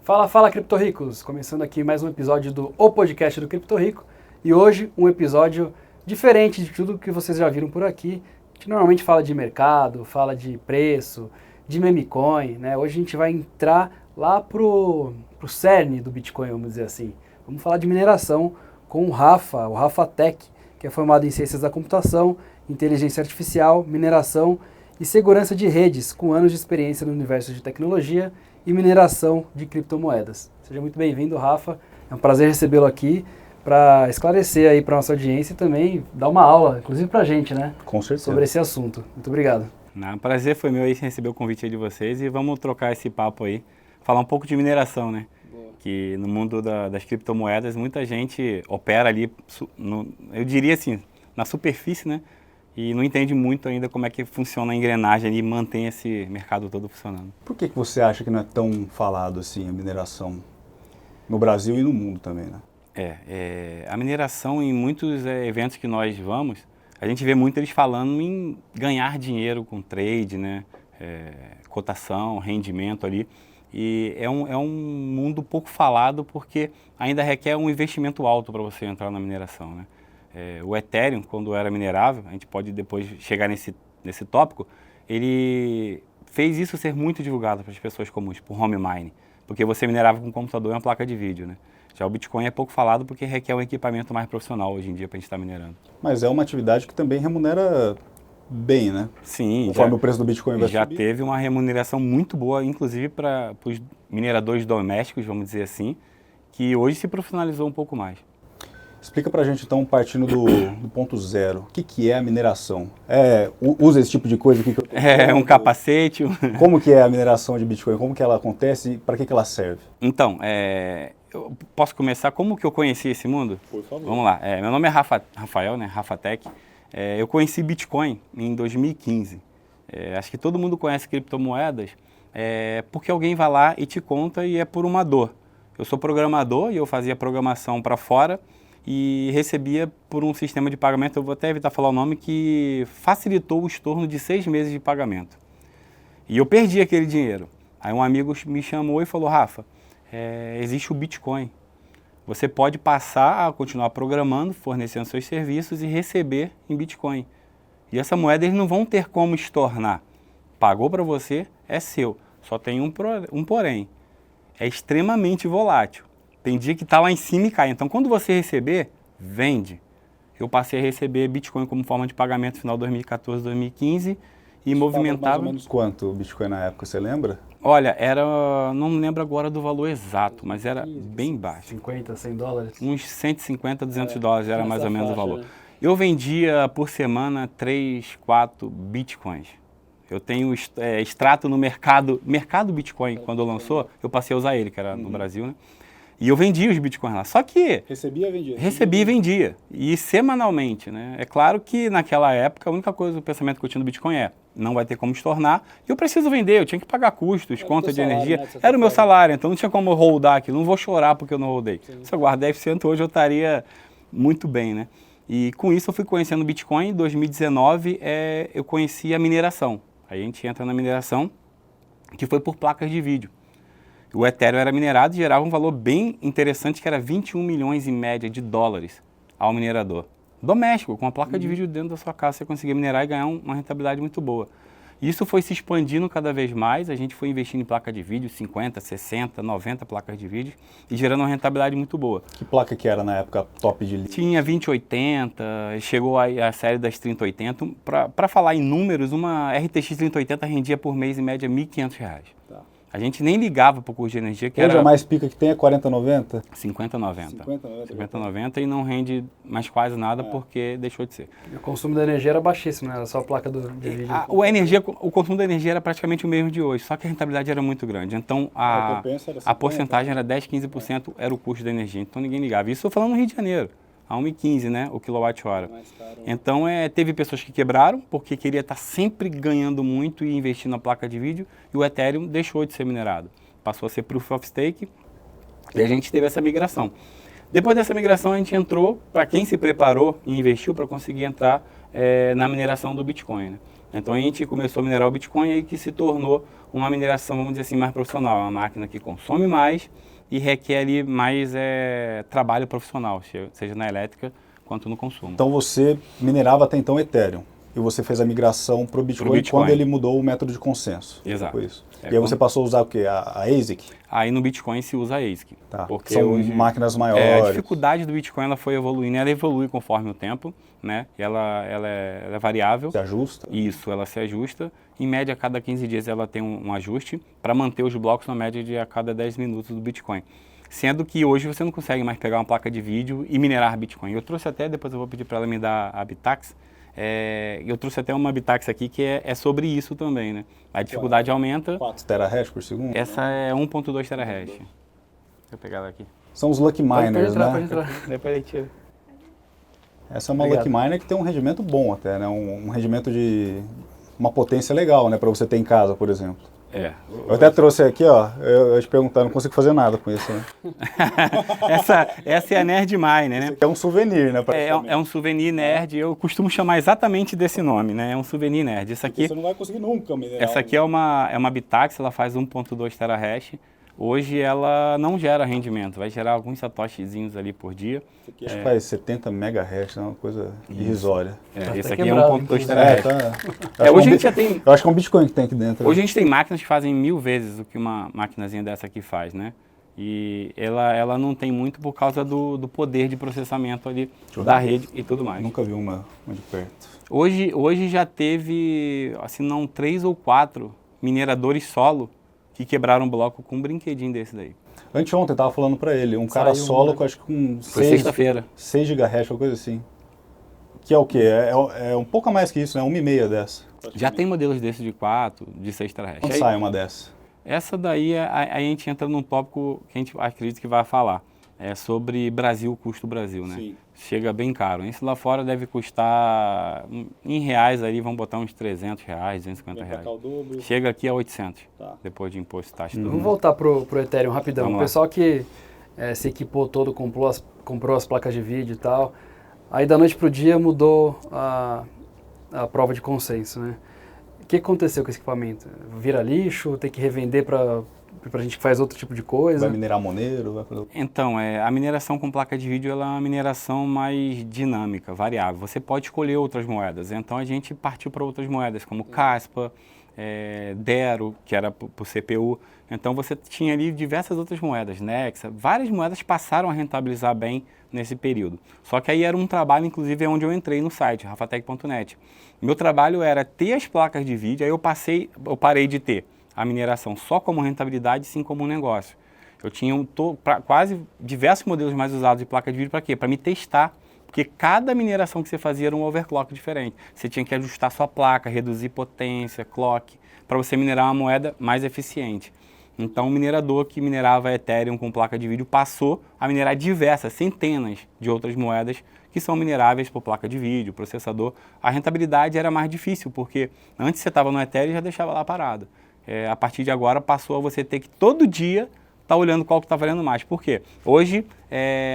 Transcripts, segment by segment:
Fala, fala, criptorricos! Começando aqui mais um episódio do O Podcast do Cripto Rico. E hoje um episódio diferente de tudo que vocês já viram por aqui. A gente normalmente fala de mercado, fala de preço, de meme coin, né? Hoje a gente vai entrar lá pro cerne do Bitcoin, vamos dizer assim. Vamos falar de mineração com o Rafa Tech, que é formado em Ciências da Computação, Inteligência Artificial, Mineração e Segurança de Redes, com anos de experiência no universo de tecnologia e mineração de criptomoedas. Seja muito bem-vindo, Rafa. É um prazer recebê-lo aqui para esclarecer aí para nossa audiência e também dar uma aula, inclusive para a gente, né? Com certeza. Sobre esse assunto. Muito obrigado. O prazer foi meu aí receber o convite aí de vocês e vamos trocar esse papo aí, falar um pouco de mineração, né? Boa. Que no mundo das criptomoedas muita gente opera ali, eu diria assim, na superfície, né? E não entende muito ainda como é que funciona a engrenagem e mantém esse mercado todo funcionando. Por que você acha que não é tão falado assim a mineração no Brasil e no mundo também, né? A mineração em muitos eventos que nós vamos, a gente vê muito eles falando em ganhar dinheiro com trade, né? Cotação, rendimento ali. E é um mundo pouco falado porque ainda requer um investimento alto para você entrar na mineração, né? O Ethereum, quando era minerável, a gente pode depois chegar nesse tópico, ele fez isso ser muito divulgado para as pessoas comuns, por home mining, porque você minerava com um computador e uma placa de vídeo, né? Já o Bitcoin é pouco falado porque requer um equipamento mais profissional hoje em dia para a gente estar minerando. Mas é uma atividade que também remunera bem, né? Sim. Conforme o preço do Bitcoin vai subir. Já teve uma remuneração muito boa, inclusive para os mineradores domésticos, vamos dizer assim, que hoje se profissionalizou um pouco mais. Explica pra gente então, partindo do ponto zero, o que é a mineração? Usa esse tipo de coisa aqui que eu tô falando? Um capacete. Como que é a mineração de Bitcoin? Como que ela acontece e para que ela serve? Então, eu posso começar como que eu conheci esse mundo? Por favor. Vamos lá. Meu nome é Rafael, né? Rafa Tech. Eu conheci Bitcoin em 2015. Acho que todo mundo conhece criptomoedas porque alguém vai lá e te conta e é por uma dor. Eu sou programador e eu fazia programação para fora e recebia por um sistema de pagamento, eu vou até evitar falar o nome, que facilitou o estorno de 6 meses de pagamento. E eu perdi aquele dinheiro. Aí um amigo me chamou e falou, Rafa, existe o Bitcoin. Você pode passar a continuar programando, fornecendo seus serviços e receber em Bitcoin. E essa moeda eles não vão ter como estornar. Pagou para você, é seu. Só tem um porém. É extremamente volátil. Tem dia que está lá em cima e cai. Então, quando você receber, vende. Eu passei a receber Bitcoin como forma de pagamento no final de 2014, 2015 e movimentava... Mais ou menos quanto o Bitcoin na época, você lembra? Olha, não me lembro agora do valor exato, mas era bem baixo. 50, 100 dólares? Uns 150, 200 dólares era mais ou menos o valor. Né? Eu vendia por semana 3, 4 Bitcoins. Eu tenho extrato no mercado Bitcoin, quando lançou, eu passei a usar ele, que era no Brasil, né? E eu vendia os Bitcoins lá. Só que... Recebia e vendia. Recebia e vendia. E semanalmente, né? É claro que naquela época a única coisa, o pensamento que eu tinha no Bitcoin não vai ter como estornar. E eu preciso vender, eu tinha que pagar custos, conta de energia. Né? Era o meu salário, então não tinha como eu holdar aquilo. Não vou chorar porque eu não holdei. Sim. Se eu guardar 10% hoje eu estaria muito bem, né? E com isso eu fui conhecendo o Bitcoin. Em 2019 eu conheci a mineração. Aí a gente entra na mineração, que foi por placas de vídeo. O Ethereum era minerado e gerava um valor bem interessante, que era 21 milhões em média de dólares ao minerador. Doméstico, com uma placa de vídeo dentro da sua casa, você conseguia minerar e ganhar uma rentabilidade muito boa. Isso foi se expandindo cada vez mais, a gente foi investindo em placa de vídeo, 50, 60, 90 placas de vídeo, e gerando uma rentabilidade muito boa. Que placa que era na época top de linha? Tinha 2080, chegou a série das 3080. Para falar em números, uma RTX 3080 rendia por mês em média R$ 1.500. Tá. A gente nem ligava para o custo de energia, que hoje era... a mais pica que tem é 4090? 5090. 5090 e não rende mais quase nada porque deixou de ser. E o consumo da energia era baixíssimo, né? Era só a placa de vídeo. O consumo da energia era praticamente o mesmo de hoje, só que a rentabilidade era muito grande. Então a porcentagem era 10, 15% era o custo da energia, então ninguém ligava. Isso eu falando no Rio de Janeiro. A 1,15, né, o quilowatt-hora. Então, teve pessoas que quebraram porque queria estar sempre ganhando muito e investindo na placa de vídeo, e o Ethereum deixou de ser minerado. Passou a ser Proof of Stake e a gente teve essa migração. Depois dessa migração, a gente entrou, para quem se preparou e investiu para conseguir entrar na mineração do Bitcoin, né? Então a gente começou a minerar o Bitcoin e aí que se tornou uma mineração, vamos dizer assim, mais profissional. Uma máquina que consome mais e requer ali mais trabalho profissional, seja na elétrica quanto no consumo. Então você minerava até então Ethereum e você fez a migração para o Bitcoin quando ele mudou o método de consenso. Exato. Foi isso. E aí você passou a usar o quê? A ASIC? Aí no Bitcoin se usa a ASIC. Tá. Porque são hoje, máquinas maiores. A dificuldade do Bitcoin ela foi evoluindo, ela evolui conforme o tempo, né? Ela é variável. Se ajusta? Isso, ela se ajusta. Em média, a cada 15 dias ela tem um ajuste para manter os blocos na média de a cada 10 minutos do Bitcoin. Sendo que hoje você não consegue mais pegar uma placa de vídeo e minerar Bitcoin. Eu trouxe até, depois eu vou pedir para ela me dar a Bitax. Eu trouxe até uma Bitax aqui que é sobre isso também, né? A dificuldade aumenta. 4 terahash por segundo? Essa é 1.2 terahash. Deixa eu pegar ela aqui. São os Lucky Miners, né? Pode entrar. Depois ele tira. Essa é uma Obrigado. Lucky Miner que tem um rendimento bom até, né? Um rendimento de uma potência legal, né? Para você ter em casa, por exemplo. Eu até trouxe aqui, ó, eu te perguntar, não consigo fazer nada com isso, né? essa é a Nerd Miner, né? Esse aqui é um souvenir, né? É um souvenir nerd, eu costumo chamar exatamente desse nome, né? É um souvenir nerd. Essa aqui, você não vai conseguir nunca minerar. essa aqui é uma Bitax, ela faz 1.2 terahash. Hoje ela não gera rendimento, vai gerar alguns satoshizinhos ali por dia. Esse aqui acho que faz 70 megahertz, é uma coisa irrisória. Esse aqui é 1.2 terahash. Hoje a gente já tem... Eu acho que é um Bitcoin que tem aqui dentro. Hoje a gente tem máquinas que fazem 1000 vezes o que uma maquinazinha dessa aqui faz, né? E ela não tem muito por causa do poder de processamento ali da rede e tudo mais. Nunca vi uma de perto. Hoje já teve, assim, não 3 ou 4 mineradores solo que quebraram um bloco com um brinquedinho desse daí. Anteontem eu tava falando pra ele, um cara solo, acho que com Foi sexta-feira. 6 GHz, uma coisa assim. Que é o quê? É um pouco a mais que isso, né? 1,5 dessa. Já tem modelos desses de 4, de 6 terahash. Quanto sai uma dessa? Essa daí, a gente entra num tópico que a gente acredita que vai falar. É sobre Brasil, custo Brasil, né? Sim. Chega bem caro. Isso lá fora deve custar, em reais ali, vamos botar uns 300 reais, 250 reais. Chega aqui a 800, depois de imposto, taxa. Vamos voltar pro Ethereum rapidão. Vamos O lá. pessoal que se equipou todo, comprou as placas de vídeo e tal, aí da noite pro dia mudou a prova de consenso, né? O que aconteceu com esse equipamento? Vira lixo, tem que revender pra gente que faz outro tipo de coisa? Vai minerar Monero? Vai fazer... Então, a mineração com placa de vídeo ela é uma mineração mais dinâmica, variável. Você pode escolher outras moedas. Então, a gente partiu para outras moedas, como Caspa, Dero, que era por CPU. Então, você tinha ali diversas outras moedas, Nexa. Várias moedas passaram a rentabilizar bem nesse período. Só que aí era um trabalho, inclusive, onde eu entrei no site, rafatec.net. Meu trabalho era ter as placas de vídeo, aí eu parei de ter a mineração só como rentabilidade, sim como um negócio. Eu tinha quase diversos modelos mais usados de placa de vídeo para quê? Para me testar, porque cada mineração que você fazia era um overclock diferente. Você tinha que ajustar sua placa, reduzir potência, clock, para você minerar uma moeda mais eficiente. Então o minerador que minerava Ethereum com placa de vídeo passou a minerar diversas, centenas de outras moedas que são mineráveis por placa de vídeo, processador. A rentabilidade era mais difícil, porque antes você estava no Ethereum e já deixava lá parado. A partir de agora passou a você ter que todo dia estar olhando qual que está valendo mais. Por quê? Hoje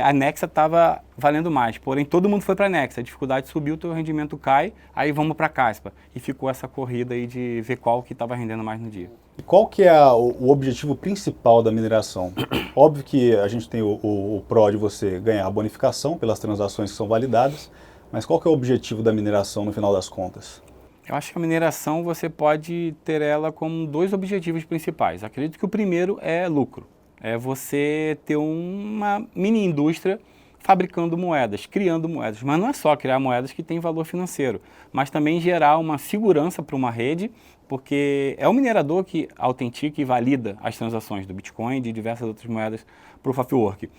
a Nexa estava valendo mais, porém todo mundo foi para a Nexa, a dificuldade subiu, o teu rendimento cai, aí vamos para a Caspa. E ficou essa corrida aí de ver qual que estava rendendo mais no dia. E qual que é o objetivo principal da mineração? Óbvio que a gente tem o pró de você ganhar a bonificação pelas transações que são validadas, mas qual que é o objetivo da mineração no final das contas? Eu acho que a mineração você pode ter ela com 2 objetivos principais. Acredito que o primeiro é lucro. É você ter uma mini indústria fabricando moedas, criando moedas. Mas não é só criar moedas que têm valor financeiro, mas também gerar uma segurança para uma rede, porque é o minerador que autentica e valida as transações do Bitcoin e de diversas outras moedas Proof of Work.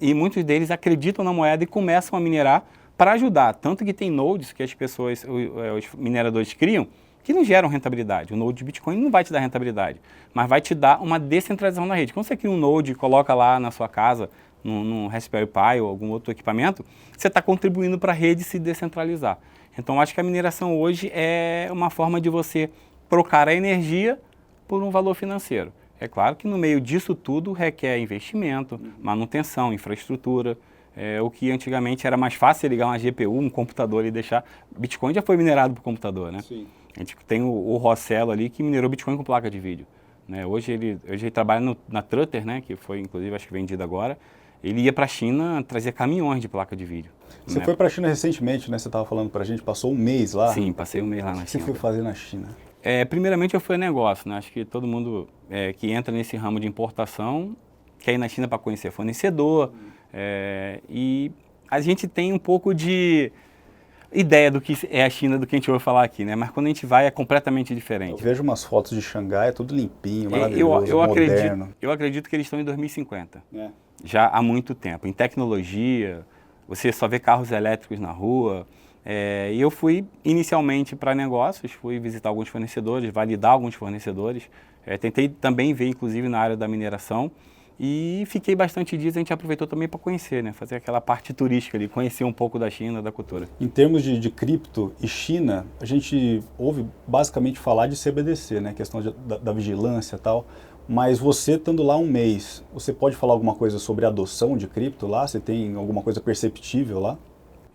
E muitos deles acreditam na moeda e começam a minerar para ajudar. Tanto que tem nodes que as pessoas, os mineradores criam, que não geram rentabilidade. O node de Bitcoin não vai te dar rentabilidade, mas vai te dar uma descentralização na rede. Quando você cria um node e coloca lá na sua casa, num Raspberry Pi ou algum outro equipamento, você está contribuindo para a rede se descentralizar. Então, acho que a mineração hoje é uma forma de você trocar a energia por um valor financeiro. É claro que no meio disso tudo requer investimento, manutenção, infraestrutura, o que antigamente era mais fácil ligar uma GPU, um computador e deixar... Bitcoin já foi minerado por computador, né? Sim. A gente tem o Rossello ali que minerou Bitcoin com placa de vídeo. Né? Hoje ele trabalha na Trutter, né? Que foi inclusive acho que vendido agora. Ele ia para a China trazer caminhões de placa de vídeo. Você foi para a China recentemente, né? Você estava falando para a gente, passou um mês lá. Sim, passei um mês lá na China. O que você foi fazer na China? Primeiramente eu fui negócio, né? Acho que todo mundo que entra nesse ramo de importação quer ir na China para conhecer fornecedor. E a gente tem um pouco de ideia do que é a China, do que a gente ouve falar aqui, né? Mas quando a gente vai é completamente diferente. Eu vejo umas fotos de Xangai, é tudo limpinho, maravilhoso, moderno. Eu acredito que eles estão em 2050, já há muito tempo. Em tecnologia, você só vê carros elétricos na rua. E eu fui inicialmente para negócios, fui visitar alguns fornecedores, validar alguns fornecedores. Tentei também ver, inclusive, na área da mineração. E fiquei bastante dias, a gente aproveitou também para conhecer, né? Fazer aquela parte turística ali, conhecer um pouco da China, da cultura. Em termos de cripto e China, a gente ouve basicamente falar de CBDC, né? Questão da vigilância e tal. Mas você estando lá um mês, você pode falar alguma coisa sobre a adoção de cripto lá? Você tem alguma coisa perceptível lá?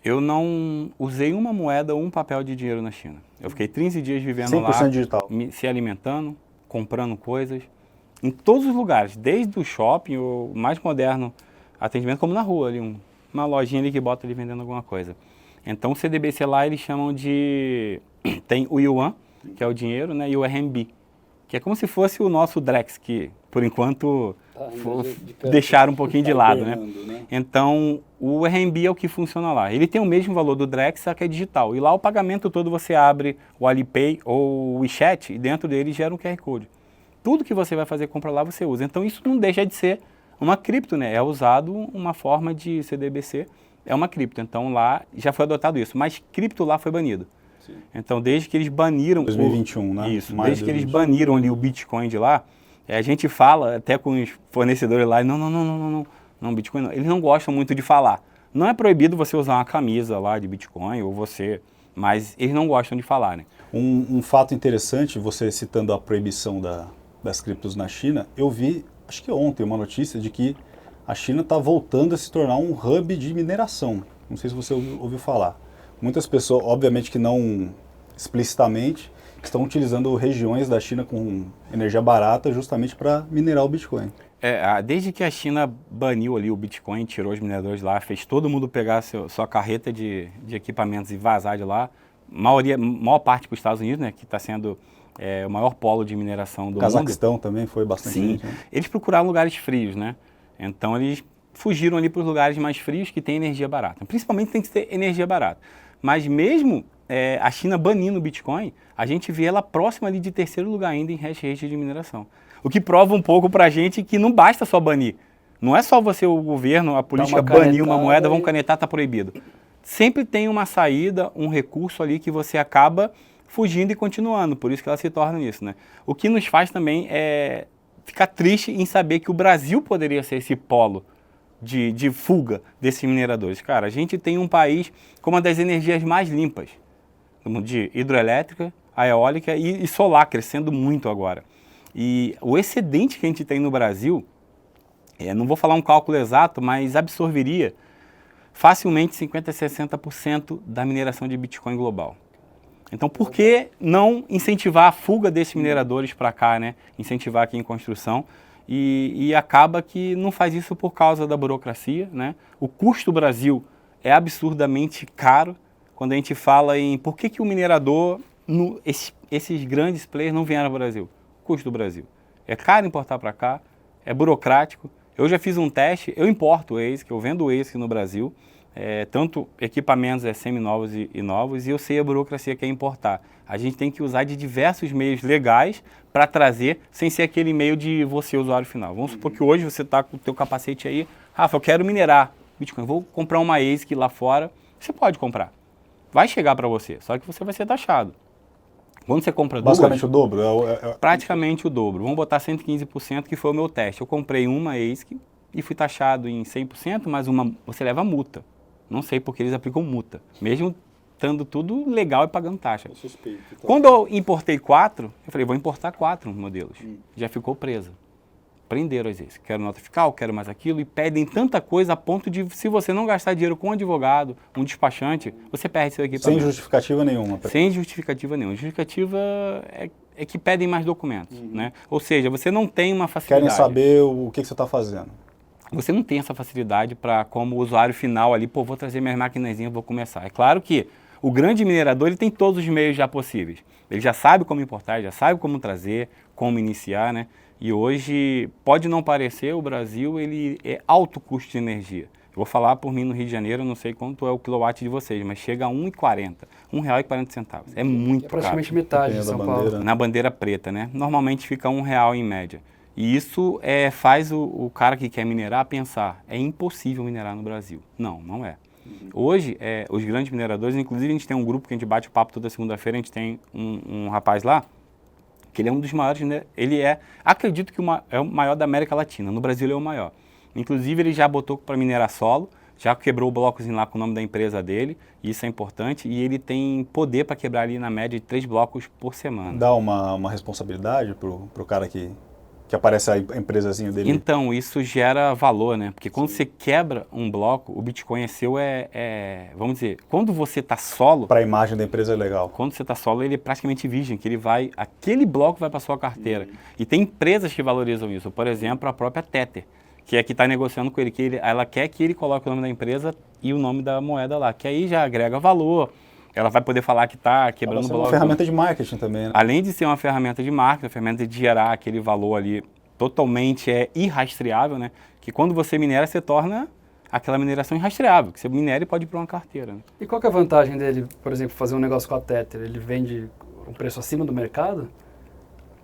Eu não usei uma moeda ou um papel de dinheiro na China. Eu fiquei 15 dias vivendo 100% lá, digital. se alimentando, comprando coisas. Em todos os lugares, desde o shopping, o mais moderno atendimento, como na rua, ali, uma lojinha ali que bota ali vendendo alguma coisa. Então o CDBC lá eles chamam de... Tem o Yuan, que é o dinheiro, né, e o RMB, que é como se fosse o nosso Drex, que por enquanto deixaram um pouquinho de lado, né? Então o RMB é o que funciona lá. Ele tem o mesmo valor do Drex, só que é digital. E lá o pagamento todo você abre o Alipay ou o WeChat e dentro dele gera um QR Code. Tudo que você vai fazer compra lá, você usa. Então, isso não deixa de ser uma cripto, né? É usado uma forma de CDBC, é uma cripto. Então, lá já foi adotado isso. Mas cripto lá foi banido. Sim. Então, desde que eles baniram... 2021, né? Isso. Desde que eles baniram ali o Bitcoin de lá, a gente fala até com os fornecedores lá, não, Bitcoin não. Eles não gostam muito de falar. Não é proibido você usar uma camisa lá de Bitcoin ou você... Mas eles não gostam de falar, né? Um fato interessante, você citando a proibição das criptos na China, eu vi, acho que ontem, uma notícia de que a China está voltando a se tornar um hub de mineração. Não sei se você ouviu falar. Muitas pessoas, obviamente que não explicitamente, estão utilizando regiões da China com energia barata justamente para minerar o Bitcoin. Desde que a China baniu ali o Bitcoin, tirou os mineradores lá, fez todo mundo pegar sua carreta de equipamentos e vazar de lá, maior parte para os Estados Unidos, né, que está sendo... o maior polo de mineração do mundo. Cazaquistão também foi bastante. Sim, gente, né? Eles procuraram lugares frios, né? Então eles fugiram ali para os lugares mais frios que tem energia barata. Principalmente tem que ter energia barata. Mas mesmo a China banindo o Bitcoin, a gente vê ela próxima ali de terceiro lugar ainda em hash rate de mineração. O que prova um pouco para a gente que não basta só banir. Não é só você, o governo, a política banir uma moeda, vamos canetar, está proibido. Sempre tem uma saída, um recurso ali que você acaba fugindo e continuando, por isso que ela se torna isso, né? O que nos faz também é ficar triste em saber que o Brasil poderia ser esse polo de fuga desses mineradores. Cara, a gente tem um país com uma das energias mais limpas, de hidroelétrica, a eólica e solar, crescendo muito agora. E o excedente que a gente tem no Brasil, não vou falar um cálculo exato, mas absorveria facilmente 50% a 60% da mineração de Bitcoin global. Então, por que não incentivar a fuga desses mineradores para cá, né? Incentivar aqui em construção e acaba que não faz isso por causa da burocracia, né? O custo do Brasil é absurdamente caro quando a gente fala em por que o minerador, esses grandes players não vieram ao Brasil. O custo do Brasil. É caro importar para cá, é burocrático. Eu já fiz um teste, eu importo o ASIC, eu vendo o ASIC no Brasil, tanto equipamentos semi-novos e novos, e eu sei a burocracia que é importar. A gente tem que usar de diversos meios legais para trazer, sem ser aquele meio de você, usuário final. Vamos supor que hoje você está com o teu capacete aí, Rafa, eu quero minerar Bitcoin, vou comprar uma ASIC lá fora, você pode comprar. Vai chegar para você, só que você vai ser taxado. Quando você compra duas... Basicamente o dobro? Praticamente o dobro. Vamos botar 115%, que foi o meu teste. Eu comprei uma ASIC e fui taxado em 100%, mas você leva multa. Não sei porque eles aplicam multa, mesmo estando tudo legal e pagando taxa. Suspeito, então. Quando eu importei 4, eu falei, vou importar 4 modelos. Já ficou presa. prenderam as ASICs. Quero nota fiscal, quero mais aquilo, e pedem tanta coisa a ponto de, se você não gastar dinheiro com um advogado, um despachante, você perde seu equipamento. Sem justificativa nenhuma. Sem justificativa nenhuma. Justificativa é que pedem mais documentos, né? Ou seja, você não tem uma facilidade. Querem saber o que você está fazendo. Você não tem essa facilidade para, como usuário final ali, vou trazer minhas maquinazinhas, vou começar. É claro que o grande minerador, ele tem todos os meios já possíveis. Ele já sabe como importar, já sabe como trazer, como iniciar, né? E hoje, pode não parecer, o Brasil, ele é alto custo de energia. Eu vou falar por mim no Rio de Janeiro, eu não sei quanto é o quilowatt de vocês, mas chega a R$ 1,40, R$ 1,40. É muito caro. Praticamente metade de São Paulo. Na bandeira preta, né? Normalmente fica R$ 1 em média. E isso faz o cara que quer minerar pensar, é impossível minerar no Brasil. Não, não é. Hoje, os grandes mineradores, inclusive a gente tem um grupo que a gente bate o papo toda segunda-feira, a gente tem um rapaz lá, que ele é um dos maiores, né? Acredito que é o maior da América Latina, no Brasil ele é o maior. Inclusive ele já botou para minerar solo, já quebrou o blocozinho lá com o nome da empresa dele, e isso é importante, e ele tem poder para quebrar ali na média de 3 blocos por semana. Dá uma responsabilidade pro cara que aparece a empresazinha dele? Então, isso gera valor, né? Porque quando você quebra um bloco, o Bitcoin é seu, vamos dizer, quando você está solo... Para a imagem da empresa é legal. Quando você está solo, ele é praticamente virgem, que aquele bloco vai para sua carteira. E tem empresas que valorizam isso. Por exemplo, a própria Tether, que é que está negociando com ele, ela quer que ele coloque o nome da empresa e o nome da moeda lá, que aí já agrega valor. Ela vai poder falar que está quebrando o bloco. É uma ferramenta de marketing também, né? Além de ser uma ferramenta de marketing, uma ferramenta de gerar aquele valor ali totalmente irrastreável, né? Que quando você minera, você torna aquela mineração irrastreável, que você minera e pode ir para uma carteira. Né? E qual que é a vantagem dele, por exemplo, fazer um negócio com a Tether? Ele vende um preço acima do mercado?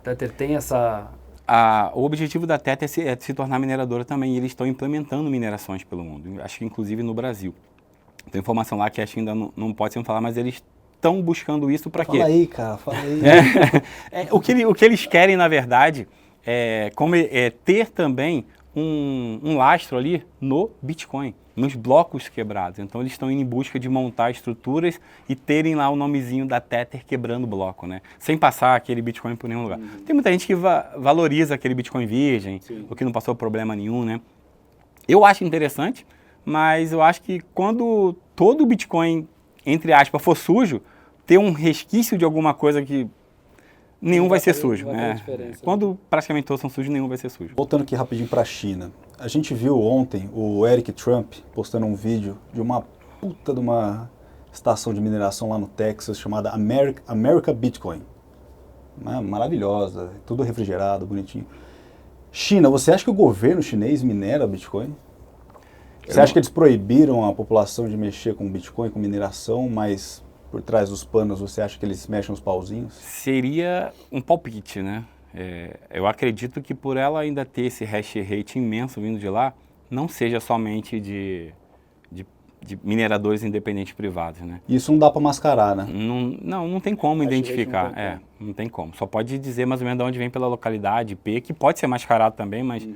A Tether tem essa... O objetivo da Tether é se tornar mineradora também, e eles estão implementando minerações pelo mundo, acho que inclusive no Brasil. Tem informação lá que acho que ainda não pode ser falar, mas eles estão buscando isso para quê? Fala aí, cara, fala aí. O que eles querem, na verdade, é ter também um lastro ali no Bitcoin, nos blocos quebrados. Então, eles estão indo em busca de montar estruturas e terem lá o nomezinho da Tether quebrando o bloco, né? Sem passar aquele Bitcoin por nenhum lugar. Tem muita gente que valoriza aquele Bitcoin virgem, o que não passou problema nenhum, né? Eu acho interessante, mas eu acho que quando todo o Bitcoin, entre aspas, for sujo, ter um resquício de alguma coisa que nenhum vai ser sujo. Quando praticamente todos são sujos, nenhum vai ser sujo. Voltando aqui rapidinho para a China. A gente viu ontem o Eric Trump postando um vídeo de uma puta de uma estação de mineração lá no Texas chamada America Bitcoin. Maravilhosa, tudo refrigerado, bonitinho. China, você acha que o governo chinês minera Bitcoin? Você acha que eles proibiram a população de mexer com Bitcoin, com mineração, mas por trás dos panos você acha que eles mexem os pauzinhos? Seria um palpite, né? Eu acredito que por ela ainda ter esse hash rate imenso vindo de lá, não seja somente de mineradores independentes privados, né? Isso não dá para mascarar, né? Não tem como identificar, não tem como. Só pode dizer mais ou menos de onde vem pela localidade, IP, que pode ser mascarado também, mas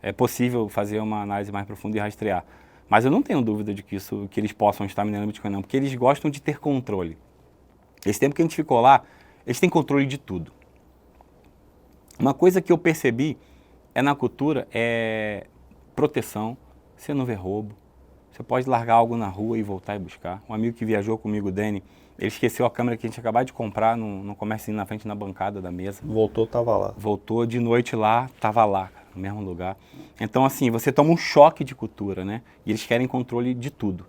é possível fazer uma análise mais profunda e rastrear. Mas eu não tenho dúvida de que eles possam estar minerando Bitcoin, não, porque eles gostam de ter controle. Esse tempo que a gente ficou lá, eles têm controle de tudo. Uma coisa que eu percebi na cultura é proteção, você não vê roubo, você pode largar algo na rua e voltar e buscar. Um amigo que viajou comigo, o Danny, ele esqueceu a câmera que a gente acabou de comprar no comércio na frente, na bancada da mesa. Voltou, tava lá. Voltou de noite lá, tava lá, cara, no mesmo lugar. Então, assim, você toma um choque de cultura, né? E eles querem controle de tudo.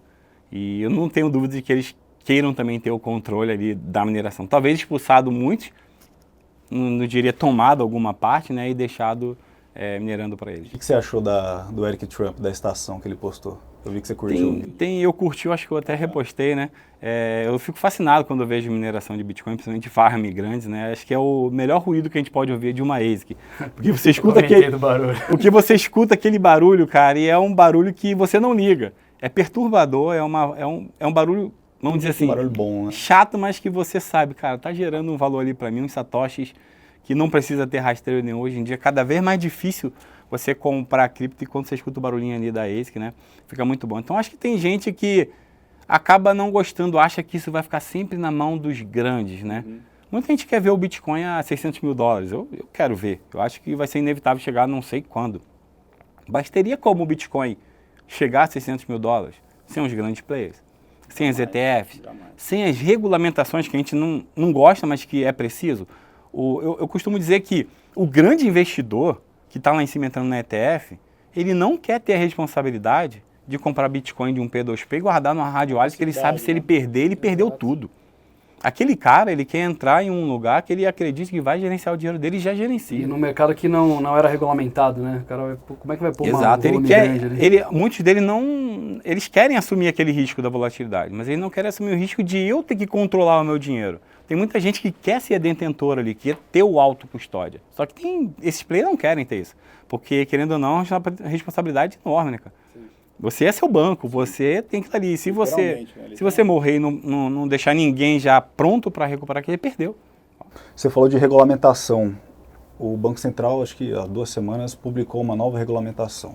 E eu não tenho dúvida de que eles queiram também ter o controle ali da mineração. Talvez expulsado muitos, não diria tomado alguma parte, né? E deixado minerando para eles. O que você achou do Eric Trump, da estação que ele postou? Eu vi que você curtiu. Eu curti, eu acho que eu até repostei, né? Eu fico fascinado quando eu vejo mineração de Bitcoin, principalmente farm grandes, né? Acho que é o melhor ruído que a gente pode ouvir de uma ASIC. Porque você escuta porque você escuta aquele barulho, cara, e é um barulho que você não liga. É perturbador, é um barulho, vamos dizer assim, um barulho bom, né? Chato, mas que você sabe, cara, tá gerando um valor ali para mim, uns satoshis, que não precisa ter rastreio nenhum. Hoje em dia, cada vez mais difícil você comprar cripto, e quando você escuta o barulhinho ali da ASIC, né, fica muito bom. Então, acho que tem gente que acaba não gostando, acha que isso vai ficar sempre na mão dos grandes, né? Muita gente quer ver o Bitcoin a 600 mil dólares. Eu quero ver. Eu acho que vai ser inevitável chegar não sei quando. Mas teria como o Bitcoin chegar a 600 mil dólares sem os grandes players, sem as ETFs, sem as regulamentações que a gente não gosta, mas que é preciso. Eu costumo dizer que o grande investidor que está lá em cima entrando na ETF, ele não quer ter a responsabilidade de comprar Bitcoin de um P2P e guardar numa hard wallet que ele sabe se ele perder, ele perdeu tudo. Aquele cara, ele quer entrar em um lugar que ele acredita que vai gerenciar o dinheiro dele e já gerencia. E no mercado que não era regulamentado, né? O cara como é que vai pôr Exato, um volume grande ali? muitos deles não, eles querem assumir aquele risco da volatilidade, mas eles não querem assumir o risco de eu ter que controlar o meu dinheiro. Tem muita gente que quer ser detentor ali, quer ter o auto custódia. Só que esses players não querem ter isso, porque querendo ou não, é uma responsabilidade enorme, né, cara? Sim. Você é seu banco, você tem que estar ali. Se você morrer e não deixar ninguém já pronto para recuperar, que ele perdeu. Você falou de regulamentação. O Banco Central, acho que há 2 semanas, publicou uma nova regulamentação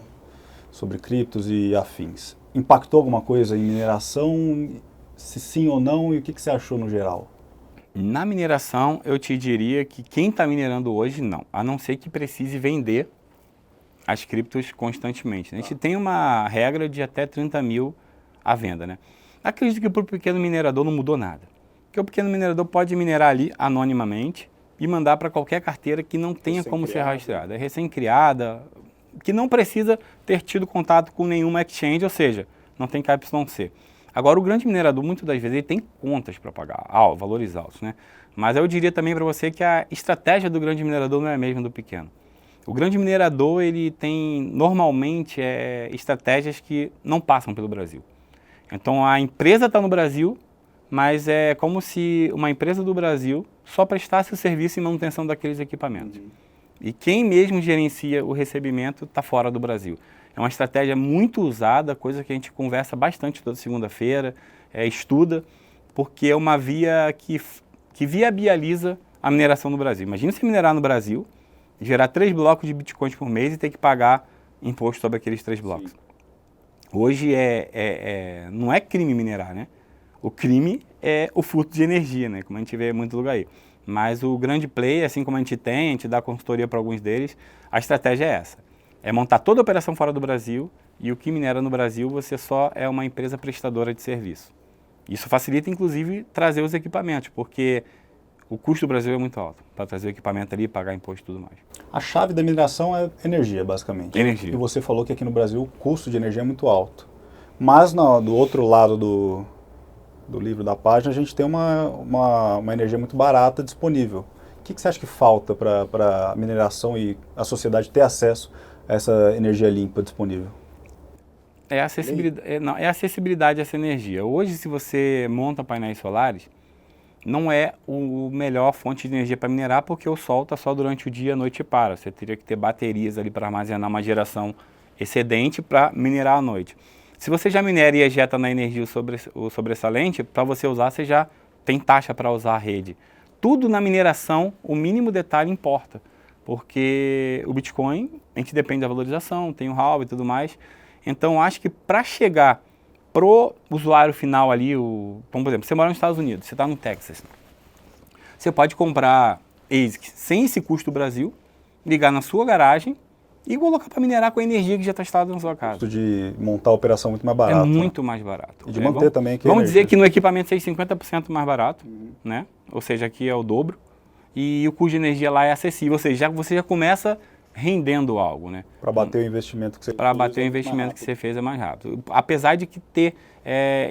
sobre criptos e afins. Impactou alguma coisa em mineração? Se sim ou não, e o que você achou no geral? Na mineração, eu te diria que quem está minerando hoje, não. A não ser que precise vender as criptos constantemente. A gente tem uma regra de até 30 mil à venda, né? Acredito que para o pequeno minerador não mudou nada. Porque o pequeno minerador pode minerar ali anonimamente e mandar para qualquer carteira que não tenha como ser rastreada. É recém-criada, que não precisa ter tido contato com nenhuma exchange, ou seja, não tem KYC. Agora, o grande minerador, muitas das vezes, ele tem contas para pagar, valores altos, né? Mas eu diria também para você que a estratégia do grande minerador não é a mesma do pequeno. O grande minerador, ele tem, normalmente, estratégias que não passam pelo Brasil. Então, a empresa está no Brasil, mas é como se uma empresa do Brasil só prestasse o serviço e manutenção daqueles equipamentos. E quem mesmo gerencia o recebimento está fora do Brasil. É uma estratégia muito usada, coisa que a gente conversa bastante toda segunda-feira, estuda, porque é uma via que viabiliza a mineração no Brasil. Imagina você minerar no Brasil, gerar 3 blocos de bitcoins por mês e ter que pagar imposto sobre aqueles 3 blocos. Sim. Hoje não é crime minerar, né? O crime é o furto de energia, né? Como a gente vê em muito lugar aí. Mas o grande play, assim como a gente dá consultoria para alguns deles, a estratégia é essa. É montar toda a operação fora do Brasil e o que minera no Brasil, você só é uma empresa prestadora de serviço. Isso facilita, inclusive, trazer os equipamentos, porque o custo do Brasil é muito alto para trazer o equipamento ali, pagar imposto e tudo mais. A chave da mineração é energia, basicamente. Energia. E você falou que aqui no Brasil o custo de energia é muito alto. Mas do outro lado do livro da página, a gente tem uma energia muito barata disponível. O que você acha que falta para a mineração e a sociedade ter acesso a essa energia limpa disponível? É a acessibilidade a essa energia. Hoje, se você monta painéis solares, não é o melhor fonte de energia para minerar, porque o sol está só durante o dia, a noite para. Você teria que ter baterias ali para armazenar uma geração excedente para minerar à noite. Se você já minera e ejeta na energia o sobressalente, para você usar, você já tem taxa para usar a rede. Tudo na mineração, o mínimo detalhe importa, porque o Bitcoin, a gente depende da valorização, tem o halving e tudo mais. Então, acho que para chegar pro usuário final ali, por exemplo, você mora nos Estados Unidos, você está no Texas, você pode comprar ASIC sem esse custo do Brasil, ligar na sua garagem e colocar para minerar com a energia que já está instalada na sua casa. O custo de montar a operação é muito mais barato. É muito mais barato. E de manter também aqui. Vamos dizer que no equipamento seja 50% mais barato, né? Ou seja, aqui é o dobro. E o custo de energia lá é acessível, ou seja, você já começa rendendo algo, né? Para bater o investimento que você fez. Para bater o investimento que você fez é mais rápido. Apesar de que ter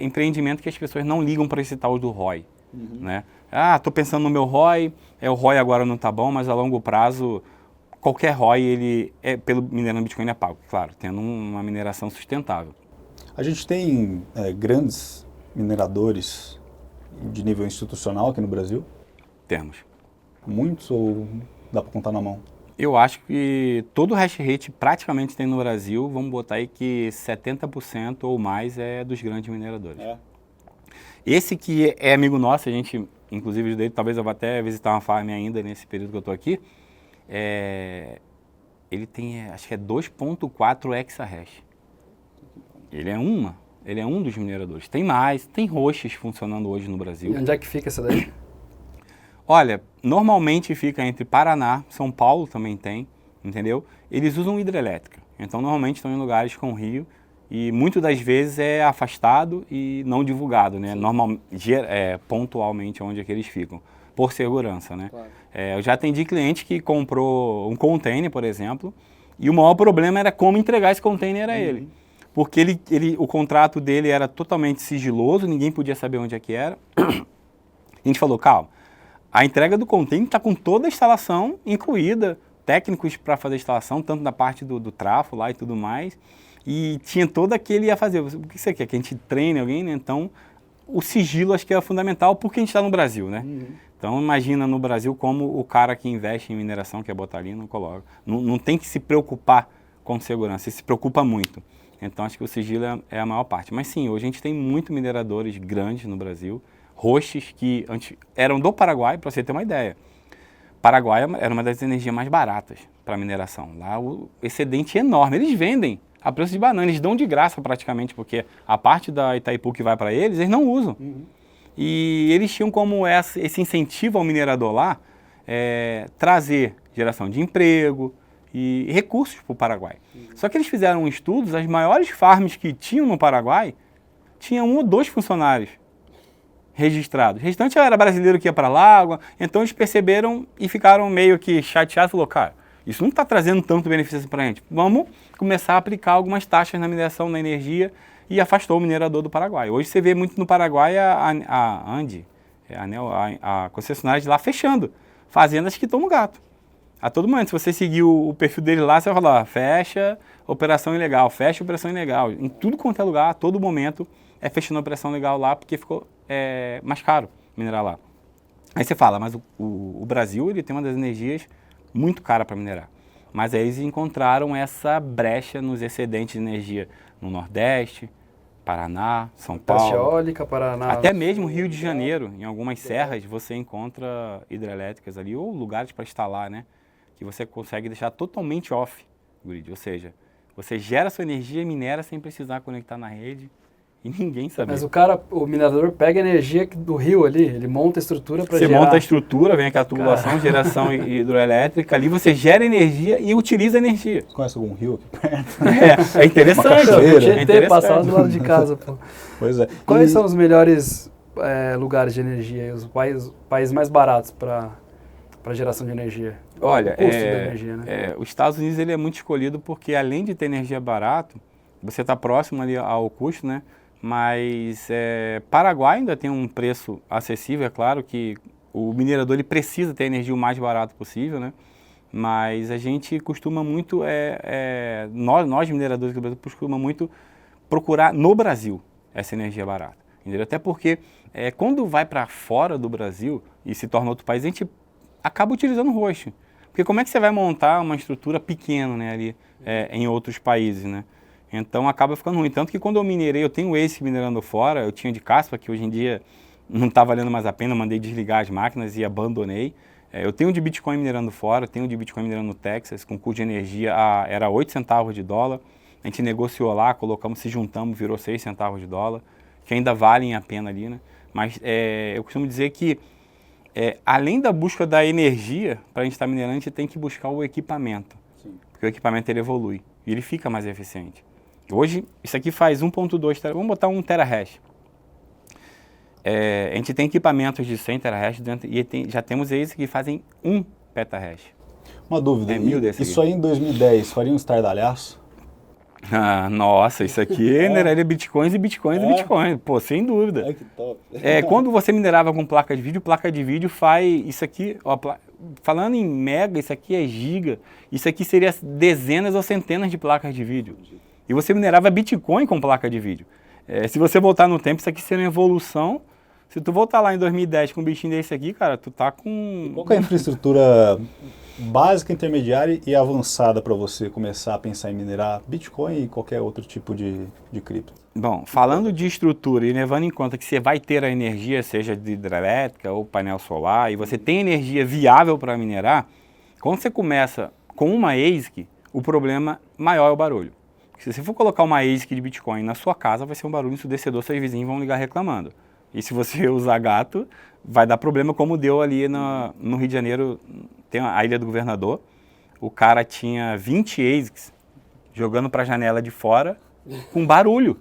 empreendimento que as pessoas não ligam para esse tal do ROI, né? Ah, estou pensando no meu ROI, o ROI agora não está bom, mas a longo prazo, qualquer ROI, ele pelo minerar no Bitcoin é pago, claro, tendo uma mineração sustentável. A gente tem grandes mineradores de nível institucional aqui no Brasil? Temos. Muitos ou dá para contar na mão? Eu acho que todo o hash rate praticamente tem no Brasil, vamos botar aí que 70% ou mais é dos grandes mineradores. Esse que é amigo nosso, a gente, inclusive, dele, talvez eu vá até visitar uma farm ainda nesse período que eu estou aqui, ele tem, acho que é 2.4 exahash. Ele é um dos mineradores. Tem mais, tem roxas funcionando hoje no Brasil. E onde é que fica essa daí? Olha, normalmente fica entre Paraná, São Paulo também tem, entendeu? Eles usam hidrelétrica, então normalmente estão em lugares com rio e muitas das vezes é afastado e não divulgado, né? Pontualmente onde é que eles ficam, por segurança, né? Claro. Eu já atendi cliente que comprou um container, por exemplo, e o maior problema era como entregar esse container a ele. Porque o contrato dele era totalmente sigiloso, ninguém podia saber onde é que era. A gente falou, calma, a entrega do container está com toda a instalação incluída, técnicos para fazer a instalação, tanto na parte do trafo lá e tudo mais, e tinha todo aquele ia fazer. O que você quer? Que a gente treine alguém, né? Então, o sigilo acho que é fundamental porque a gente está no Brasil, né? Então, imagina no Brasil como o cara que investe em mineração, que é botar ali, não coloca. Não tem que se preocupar com segurança, ele se preocupa muito. Então, acho que o sigilo é a maior parte. Mas sim, hoje a gente tem muitos mineradores grandes no Brasil, roxos, que antes eram do Paraguai, para você ter uma ideia. Paraguai era uma das energias mais baratas para mineração. Lá o excedente é enorme. Eles vendem a preço de banana, eles dão de graça praticamente, porque a parte da Itaipu que vai para eles não usam. E eles tinham como esse incentivo ao minerador lá trazer geração de emprego e recursos para o Paraguai. Só que eles fizeram estudos, as maiores farms que tinham no Paraguai tinham 1 ou 2 funcionários registrados. O restante era brasileiro que ia para lá, então eles perceberam e ficaram meio que chateados, falou, cara, isso não está trazendo tanto benefício para a gente. Vamos começar a aplicar algumas taxas na mineração, na energia, e afastou o minerador do Paraguai. Hoje você vê muito no Paraguai a Andi, a concessionária de lá fechando, fazendas que estão no gato. A todo momento, se você seguir o perfil dele lá, você vai falar, fecha operação ilegal, fecha operação ilegal. Em tudo quanto é lugar, a todo momento, fechando a operação legal lá, porque ficou mais caro minerar lá. Aí você fala, mas o Brasil ele tem uma das energias muito cara para minerar. Mas aí eles encontraram essa brecha nos excedentes de energia no Nordeste, Paraná, São Paulo. Eólica, Paraná. Até mesmo Rio de Janeiro, em algumas serras, você encontra hidrelétricas ali, ou lugares para instalar, né? Que você consegue deixar totalmente off o grid. Ou seja, você gera sua energia e minera sem precisar conectar na rede e ninguém sabe. Mas o minerador pega a energia do rio ali, ele monta a estrutura para gerar. Você monta a estrutura, vem aquela tubulação, geração hidroelétrica, ali você gera energia e utiliza a energia. Você conhece algum rio aqui perto? É interessante. É interessante. Passar do lado de casa, pô. Pois é. Quais são os melhores lugares de energia, os países mais baratos para geração de energia? Olha, o custo da energia, né? Os Estados Unidos ele é muito escolhido porque além de ter energia barato, você está próximo ali ao custo, né? Mas Paraguai ainda tem um preço acessível, é claro que o minerador ele precisa ter a energia o mais barato possível, né? Mas a gente costuma muito, nós mineradores do Brasil, costuma muito procurar no Brasil essa energia barata. Entendeu? Até porque quando vai para fora do Brasil e se torna outro país, a gente acaba utilizando o roxo. Porque como é que você vai montar uma estrutura pequena, né, ali em outros países, né? Então acaba ficando ruim. Tanto que quando eu minerei, eu tenho esse minerando fora, eu tinha de caspa, que hoje em dia não está valendo mais a pena, mandei desligar as máquinas e abandonei. Eu tenho de Bitcoin minerando fora, tenho de Bitcoin minerando no Texas, com custo de energia era 8 centavos de dólar. A gente negociou lá, colocamos, se juntamos, virou 6 centavos de dólar, que ainda valem a pena ali, né? Mas eu costumo dizer que além da busca da energia, para a gente estar minerando, a gente tem que buscar o equipamento. Sim. Porque o equipamento ele evolui e ele fica mais eficiente. Hoje, isso aqui faz 1.2 terahash, vamos botar 1 terahash. A gente tem equipamentos de 100 terahash e já temos esses que fazem 1 petahash. Uma dúvida, isso aí em 2010 faria um estardalhaço? Nossa, isso aqui mineraria bitcoins e bitcoins e bitcoins, pô, sem dúvida. Ai, que top. Quando você minerava com placa de vídeo faz isso aqui, ó, falando em mega, isso aqui é giga, isso aqui seria dezenas ou centenas de placas de vídeo. E você minerava Bitcoin com placa de vídeo. Se você voltar no tempo, isso aqui seria uma evolução. Se tu voltar lá em 2010 com um bichinho desse aqui, cara, tu tá com... Qual que é a infraestrutura básica, intermediária e avançada para você começar a pensar em minerar Bitcoin e qualquer outro tipo de cripto? Bom, falando de estrutura e levando em conta que você vai ter a energia, seja de hidrelétrica ou painel solar, e você tem energia viável para minerar, quando você começa com uma ASIC, o problema maior é o barulho. Se você for colocar uma ASIC de Bitcoin na sua casa, vai ser um barulho ensurdecedor, seus vizinhos vão ligar reclamando. E se você usar gato, vai dar problema como deu ali no Rio de Janeiro, tem a Ilha do Governador. O cara tinha 20 ASICs jogando para a janela de fora com barulho.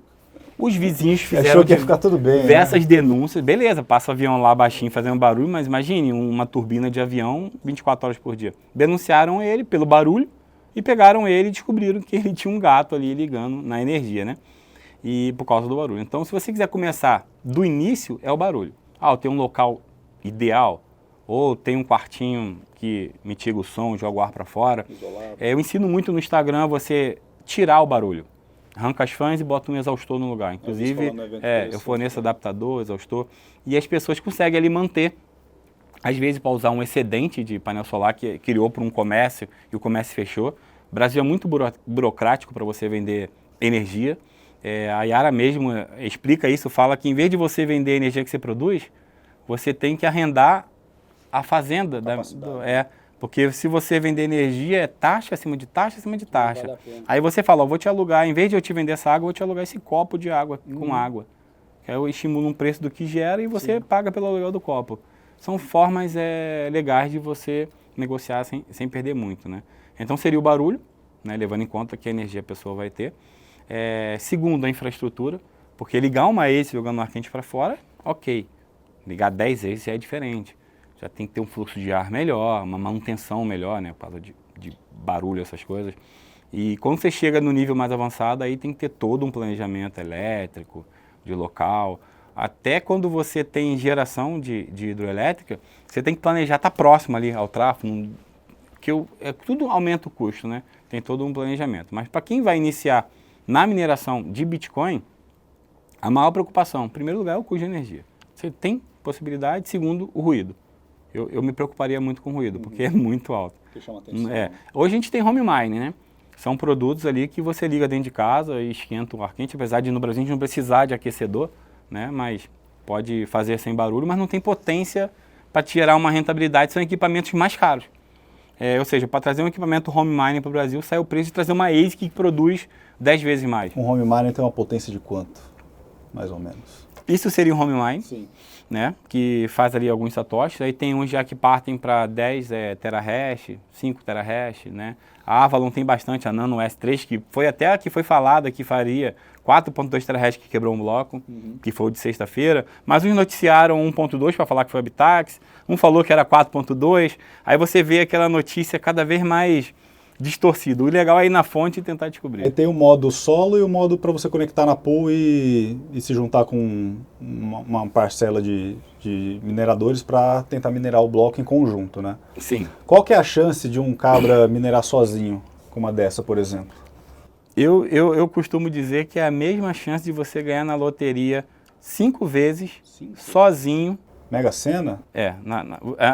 Os vizinhos fizeram Achou que ia ficar tudo bem, diversas denúncias. Beleza, passa o avião lá baixinho fazendo barulho, mas imagine uma turbina de avião 24 horas por dia. Denunciaram ele pelo barulho e pegaram ele e descobriram que ele tinha um gato ali ligando na energia, né? E por causa do barulho. Então, se você quiser começar do início, é o barulho. Eu tenho um local ideal, ou tem um quartinho que mitiga o som, joga o ar para fora. Eu ensino muito no Instagram você tirar o barulho. Arranca as fãs e bota um exaustor no lugar. Inclusive, eu forneço adaptador, exaustor. E as pessoas conseguem ali manter. Às vezes, para usar um excedente de painel solar que criou para um comércio e o comércio fechou. O Brasil é muito burocrático para você vender energia. A Yara mesmo explica isso, fala que em vez de você vender a energia que você produz, você tem que arrendar a fazenda. Porque se você vender energia, é taxa acima de taxa acima de taxa. Vale. Aí você fala, vou te alugar, em vez de eu te vender essa água, eu vou te alugar esse copo de água com água. Eu estimulo um preço do que gera e você paga pelo aluguel do copo. São formas legais de você negociar sem perder muito, né? Então seria o barulho, né, levando em conta que a energia a pessoa vai ter. Segundo, a infraestrutura, porque ligar uma ACE jogando ar quente para fora, ok. Ligar 10 ACE já é diferente. Já tem que ter um fluxo de ar melhor, uma manutenção melhor, né, por causa de barulho, essas coisas. E quando você chega no nível mais avançado, aí tem que ter todo um planejamento elétrico, de local. Até quando você tem geração de hidroelétrica, você tem que planejar, estar próximo ali ao tráfego, que tudo aumenta o custo, né? Tem todo um planejamento. Mas para quem vai iniciar na mineração de Bitcoin, a maior preocupação, em primeiro lugar, é o custo de energia. Você tem possibilidade, segundo, o ruído. Eu me preocuparia muito com o ruído, porque é muito alto. Que chama atenção. Hoje a gente tem home mining, né? São produtos ali que você liga dentro de casa e esquenta o ar quente, apesar de no Brasil a gente não precisar de aquecedor, né? Mas pode fazer sem barulho, mas não tem potência para tirar uma rentabilidade, são equipamentos mais caros. Ou seja, para trazer um equipamento home mining para o Brasil, sai o preço de trazer uma ASIC que produz 10 vezes mais. Um home mining tem uma potência de quanto, mais ou menos? Isso seria um home mining. Sim. Né, que faz ali alguns satoshis, aí tem uns já que partem para 10 terahash, 5 terahash, né? A Avalon tem bastante, a Nano S3, que foi até a que foi falada que faria 4.2 terahash que quebrou um bloco, que foi o de sexta-feira, mas uns noticiaram 1.2 para falar que foi a Bitax, um falou que era 4.2, aí você vê aquela notícia cada vez mais distorcida. O legal é ir na fonte e tentar descobrir. Aí tem o modo solo e o modo para você conectar na pool e se juntar com uma parcela de mineradores para tentar minerar o bloco em conjunto, né? Sim. Qual que é a chance de um cabra minerar sozinho com uma dessa, por exemplo? Eu costumo dizer que é a mesma chance de você ganhar na loteria 5 vezes sozinho. Mega Sena?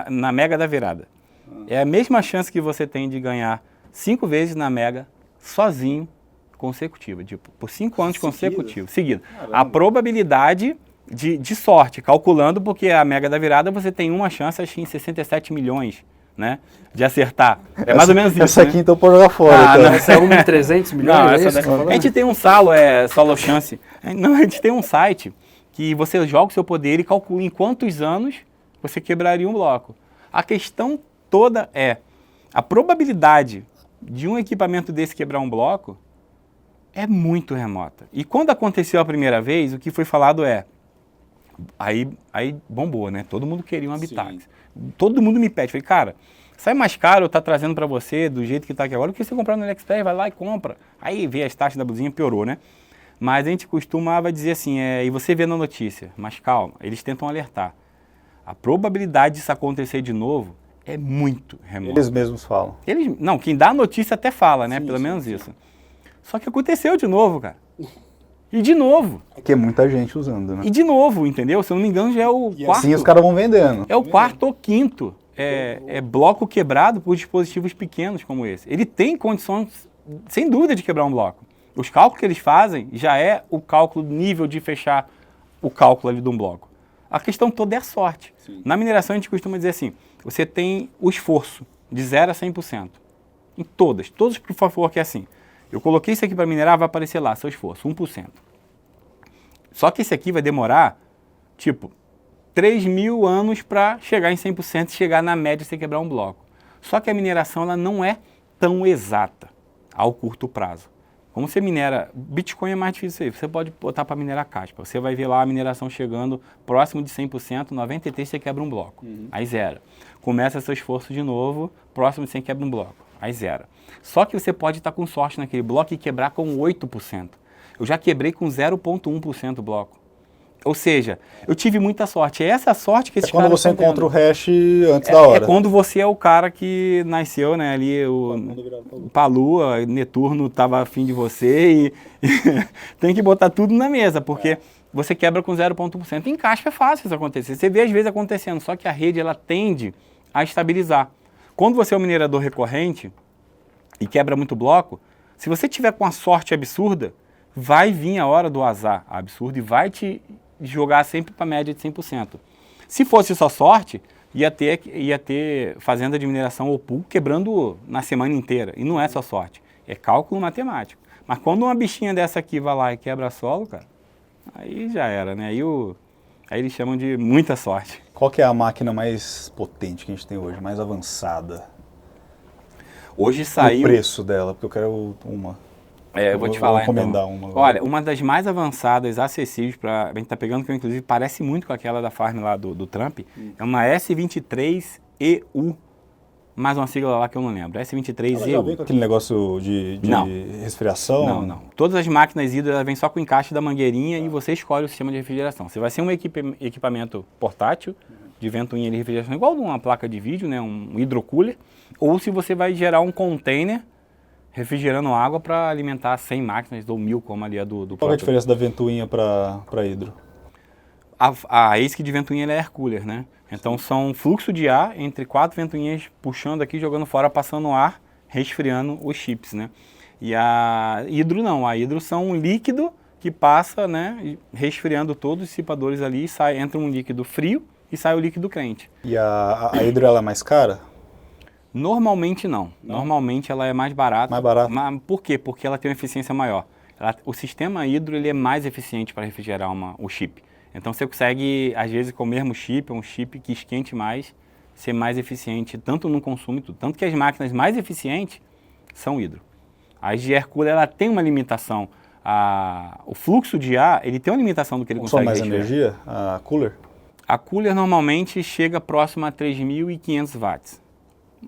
Na Mega da Virada. É a mesma chance que você tem de ganhar 5 vezes na Mega, sozinho, consecutiva, tipo, por 5 anos consecutivos, seguido. A probabilidade de sorte, calculando, porque a Mega da Virada você tem uma chance, acho que em 67 milhões, né, de acertar. É mais ou menos isso, essa aqui, então, pode jogar fora. Não, essa é uma de 300 milhões, não, é isso? A gente tem um solo chance. Não, a gente tem um site que você joga o seu poder e calcula em quantos anos você quebraria um bloco. A questão toda é a probabilidade de um equipamento desse quebrar um bloco é muito remota. E quando aconteceu a primeira vez, o que foi falado aí bombou, né? Todo mundo queria uma Bitax. Todo mundo me pede. Falei, cara, sai mais caro eu estar trazendo para você do jeito que está aqui agora, do que você comprar no AliExpress, vai lá e compra. Aí vê as taxas da blusinha, piorou, né? Mas a gente costumava dizer assim, e você vê na notícia, mas calma, eles tentam alertar. A probabilidade disso acontecer de novo é muito remota. Eles mesmos falam. Não, quem dá a notícia até fala, né? Pelo menos isso. Só que aconteceu de novo, cara. E de novo. É que é muita gente usando, né? E de novo, entendeu? Se eu não me engano, já é o quarto. Assim os caras vão vendendo. É o quarto ou quinto bloco quebrado por dispositivos pequenos como esse. Ele tem condições, sem dúvida, de quebrar um bloco. Os cálculos que eles fazem já é o cálculo nível de fechar o cálculo ali de um bloco. A questão toda é a sorte. Sim. Na mineração a gente costuma dizer assim, você tem o esforço de 0 a 100%. Em todos por favor, que é assim. Eu coloquei isso aqui para minerar, vai aparecer lá, seu esforço, 1%. Só que esse aqui vai demorar, tipo, 3.000 anos para chegar em 100% e chegar na média sem quebrar um bloco. Só que a mineração ela não é tão exata ao curto prazo. Como você minera, Bitcoin é mais difícil aí, você pode botar para minerar caspa, você vai ver lá a mineração chegando próximo de 100%, 93% você quebra um bloco, aí zera. Começa seu esforço de novo, próximo de 100 quebra um bloco, aí zera. Só que você pode estar com sorte naquele bloco e quebrar com 8%. Eu já quebrei com 0,1% o bloco. Ou seja, eu tive muita sorte. É essa sorte que esses caras quando você estão encontra tendo. o hash antes da hora. É quando você é o cara que nasceu, né? Ali, o Palua, Netuno estava afim de você e tem que botar tudo na mesa, porque você quebra com 0,1%. Em caixa é fácil isso acontecer. Você vê às vezes acontecendo, só que a rede ela tende a estabilizar. Quando você é um minerador recorrente e quebra muito bloco, se você tiver com a sorte absurda, vai vir a hora do azar absurdo e vai te jogar sempre para a média de 100%. Se fosse só sorte, ia ter fazenda de mineração ou pool quebrando na semana inteira. E não é só sorte, é cálculo matemático. Mas quando uma bichinha dessa aqui vai lá e quebra solo, cara, aí já era, né? Aí eles chamam de muita sorte. Qual que é a máquina mais potente que a gente tem hoje, mais avançada? Hoje saiu... O preço dela, porque eu quero uma. Eu vou te falar encomendar então. uma agora. Olha, uma das mais avançadas, acessíveis, a gente tá pegando, que inclusive parece muito com aquela da Farm lá do Trump, é uma S23EU, mais uma sigla lá que eu não lembro, S23EU. Ela já vem com aquele negócio de resfriação? Não. Todas as máquinas hídricas vêm só com o encaixe da mangueirinha e você escolhe o sistema de refrigeração. Você vai ser um equipamento portátil, de ventoinha de refrigeração, igual de uma placa de vídeo, né, um hidrocooler, ou se você vai gerar um container refrigerando água para alimentar 100 máquinas ou 1.000, como ali a do Qual é a diferença da ventoinha para hidro? A ASIC de ventoinha ela é air cooler, né? Então são um fluxo de ar entre 4 ventoinhas puxando aqui, jogando fora, passando ar, resfriando os chips, né? E a hidro não, a hidro são um líquido que passa, né, resfriando todos os dissipadores ali, e entra um líquido frio e sai o líquido quente. E a hidro ela é mais cara? Normalmente não. Normalmente ela é mais barata. Mais barata. Mas por quê? Porque ela tem uma eficiência maior. O sistema hidro ele é mais eficiente para refrigerar o chip. Então você consegue, às vezes, com o mesmo chip, um chip que esquente mais, ser mais eficiente, tanto no consumo e tudo. Tanto que as máquinas mais eficientes são hidro. A de air cooler ela tem uma limitação. O fluxo de ar ele tem uma limitação do que ele consegue mais refrigerar. Energia? A cooler? A cooler normalmente chega próximo a 3.500 watts.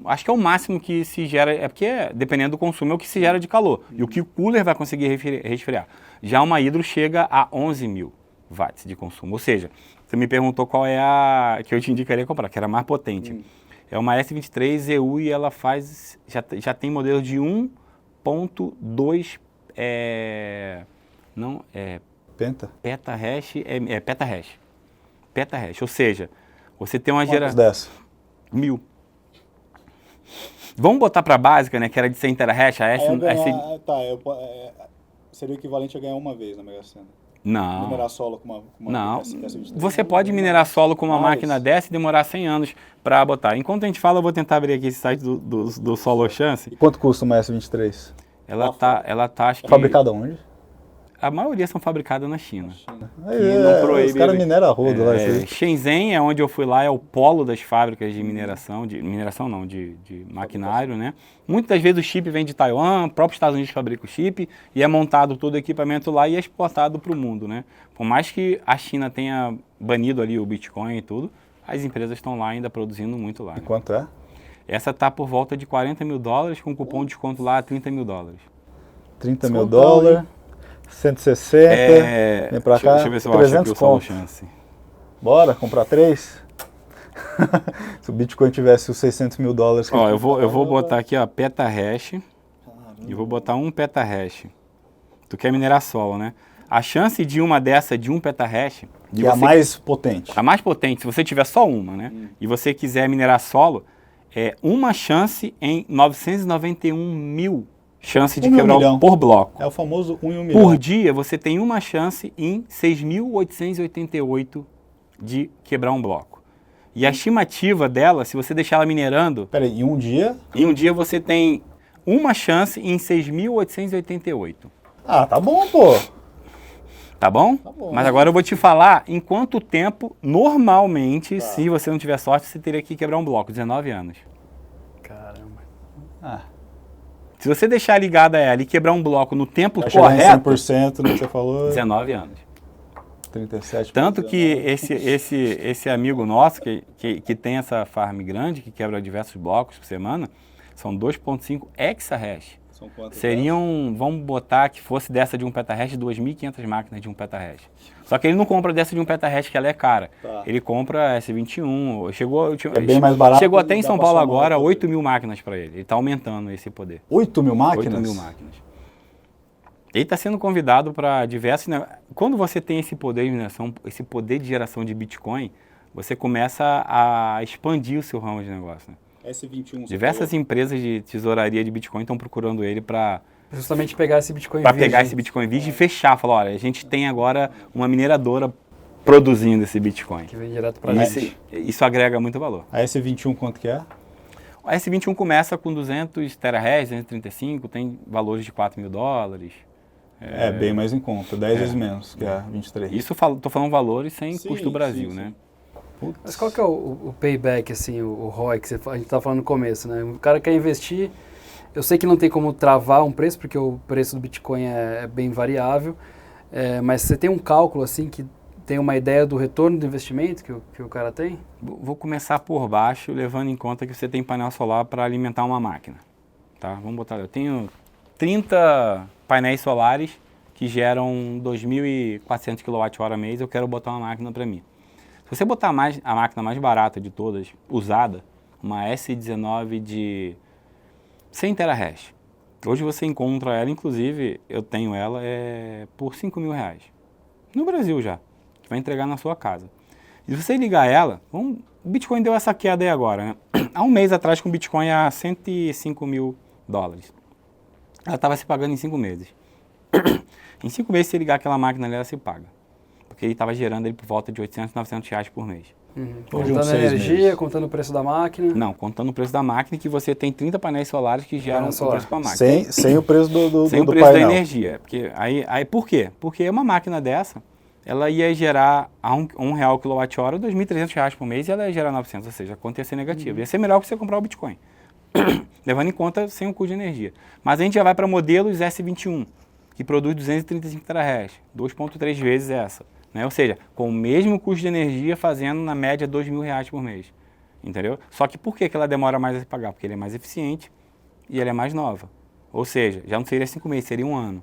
Acho que é o máximo que se gera, porque dependendo do consumo é o que se gera de calor. E o que o cooler vai conseguir resfriar. Já uma hidro chega a 11.000 watts de consumo. Ou seja, você me perguntou qual é a que eu te indicaria comprar, que era a mais potente. É uma S23EU e ela faz, já tem modelo de 1.2 petahash, petahash. Ou seja, você tem uma geração... dessa? 1.000. Vamos botar para a básica, né, que era de 100 terahash, a S... Seria o equivalente a ganhar uma vez na Mega Sena. Não. Minerar solo com uma Não. S23. Você pode minerar solo com uma máquina dessa e demorar 100 anos para botar. Enquanto a gente fala, eu vou tentar abrir aqui esse site do Solo Chance. E quanto custa uma S23? Ela tá, acho que... Fabricada onde? A maioria são fabricadas na China. Os caras mineram a roda lá. Shenzhen é onde eu fui lá, é o polo das fábricas de mineração, de maquinário, né? Muitas vezes o chip vem de Taiwan, o próprio Estados Unidos fabrica o chip e é montado todo o equipamento lá e é exportado para o mundo, né? Por mais que a China tenha banido ali o Bitcoin e tudo, as empresas estão lá ainda produzindo muito lá. E quanto é? Essa tá por volta de $40.000, com cupom de desconto lá a $30.000. $30.000. 160, vem pra cá, deixa eu ver se eu acho aqui o Solo Chance. Bora, comprar 3? Se o Bitcoin tivesse os $600.000... Ó, eu vou botar aqui, ó, petahash, e vou botar 1 petahash. Tu quer minerar solo, né? A chance de uma dessa, de 1 petahash... Que é a mais potente. A mais potente, se você tiver só uma, né? E você quiser minerar solo, é uma chance em 991.000 chance de quebrar por bloco. É o famoso 1 em 1 milhão. Por dia, você tem uma chance em 6.888 de quebrar um bloco. E a estimativa dela, se você deixar ela minerando... Peraí, em um dia? Em um dia você tem uma chance em 6.888. Ah, tá bom, pô. Tá bom? Tá bom. Mas agora eu vou te falar em quanto tempo, normalmente, se você não tiver sorte, você teria que quebrar um bloco. 19 anos. Caramba. Ah, Se você deixar ligada ela e quebrar um bloco no tempo vai chegar em correto, 100%, no que você falou, 19 anos. 37. Tanto que esse amigo nosso, que tem essa farm grande, que quebra diversos blocos por semana, são 2.5 exahash. São quantos? Seriam, vamos botar que fosse dessa de 1 petahash, 2.500 máquinas de 1 petahash. Só que ele não compra dessa de 1 petahash, que ela é cara. Tá. Ele compra S21, É bem mais barato. chegou até em dá São pra Paulo somar agora, o poder. 8 mil máquinas para ele. Ele está aumentando esse poder. 8 mil máquinas? 8 mil máquinas. Ele está sendo convidado para diversos... Quando você tem esse poder de mineração, esse poder de geração de Bitcoin, você começa a expandir o seu ramo de negócio. Né? S21. Diversas empresas de tesouraria de Bitcoin estão procurando ele para Justamente pegar esse Bitcoin pegar esse Bitcoin virgem e fechar. Falar, olha, a gente tem agora uma mineradora produzindo esse Bitcoin. que vem direto para Isso agrega muito valor. A S21 quanto que é? O S21 começa com 200 terahash, 235, tem valores de $4.000. É bem mais em conta, 10 vezes menos que a 23. Isso estou falando valores sem Sim, custo do Brasil, sim, né? sim. Mas qual que é o payback, assim, o ROI que a gente estava falando no começo, né? O cara quer investir, eu sei que não tem como travar um preço, porque o preço do Bitcoin é bem variável, mas você tem um cálculo, assim, que tem uma ideia do retorno do investimento que o cara tem? Vou começar por baixo, levando em conta que você tem painel solar para alimentar uma máquina. Tá? Vamos botar, eu tenho 30 painéis solares que geram 2.400 kWh mês, eu quero botar uma máquina para mim. Se você botar a máquina mais barata de todas, usada, uma S19 de 100 terahash, hoje você encontra ela, inclusive eu tenho ela por R$5.000, no Brasil já, que vai entregar na sua casa. E se você ligar ela, o Bitcoin deu essa queda aí agora, né? Há um mês atrás com o Bitcoin a $105.000. Ela estava se pagando em 5 meses. Em 5 meses, se ligar aquela máquina ali, ela se paga. Porque ele estava gerando ele por volta de R$800, R$900 por mês. Contando a 6 energia, meses. contando o preço da máquina. Não, contando o preço da máquina, que você tem 30 painéis solares que geram o preço para a máquina. Sem o preço do Sem o do preço painel. da energia. Porque aí, por quê? Porque uma máquina dessa, ela ia gerar a R$1 kWh, R$2.300 por mês, e ela ia gerar 900, ou seja, a conta ia ser negativa. Ia ser melhor que você comprar o Bitcoin. Levando em conta sem o custo de energia. Mas a gente já vai para modelos S21, que produz 235 terahash, 2.3 vezes essa. Né? Ou seja, com o mesmo custo de energia, fazendo na média R$2.000 por mês. Entendeu? Só que por que ela demora mais a se pagar? Porque ele é mais eficiente e ela é mais nova. Ou seja, já não seria 5 meses, seria 1 ano.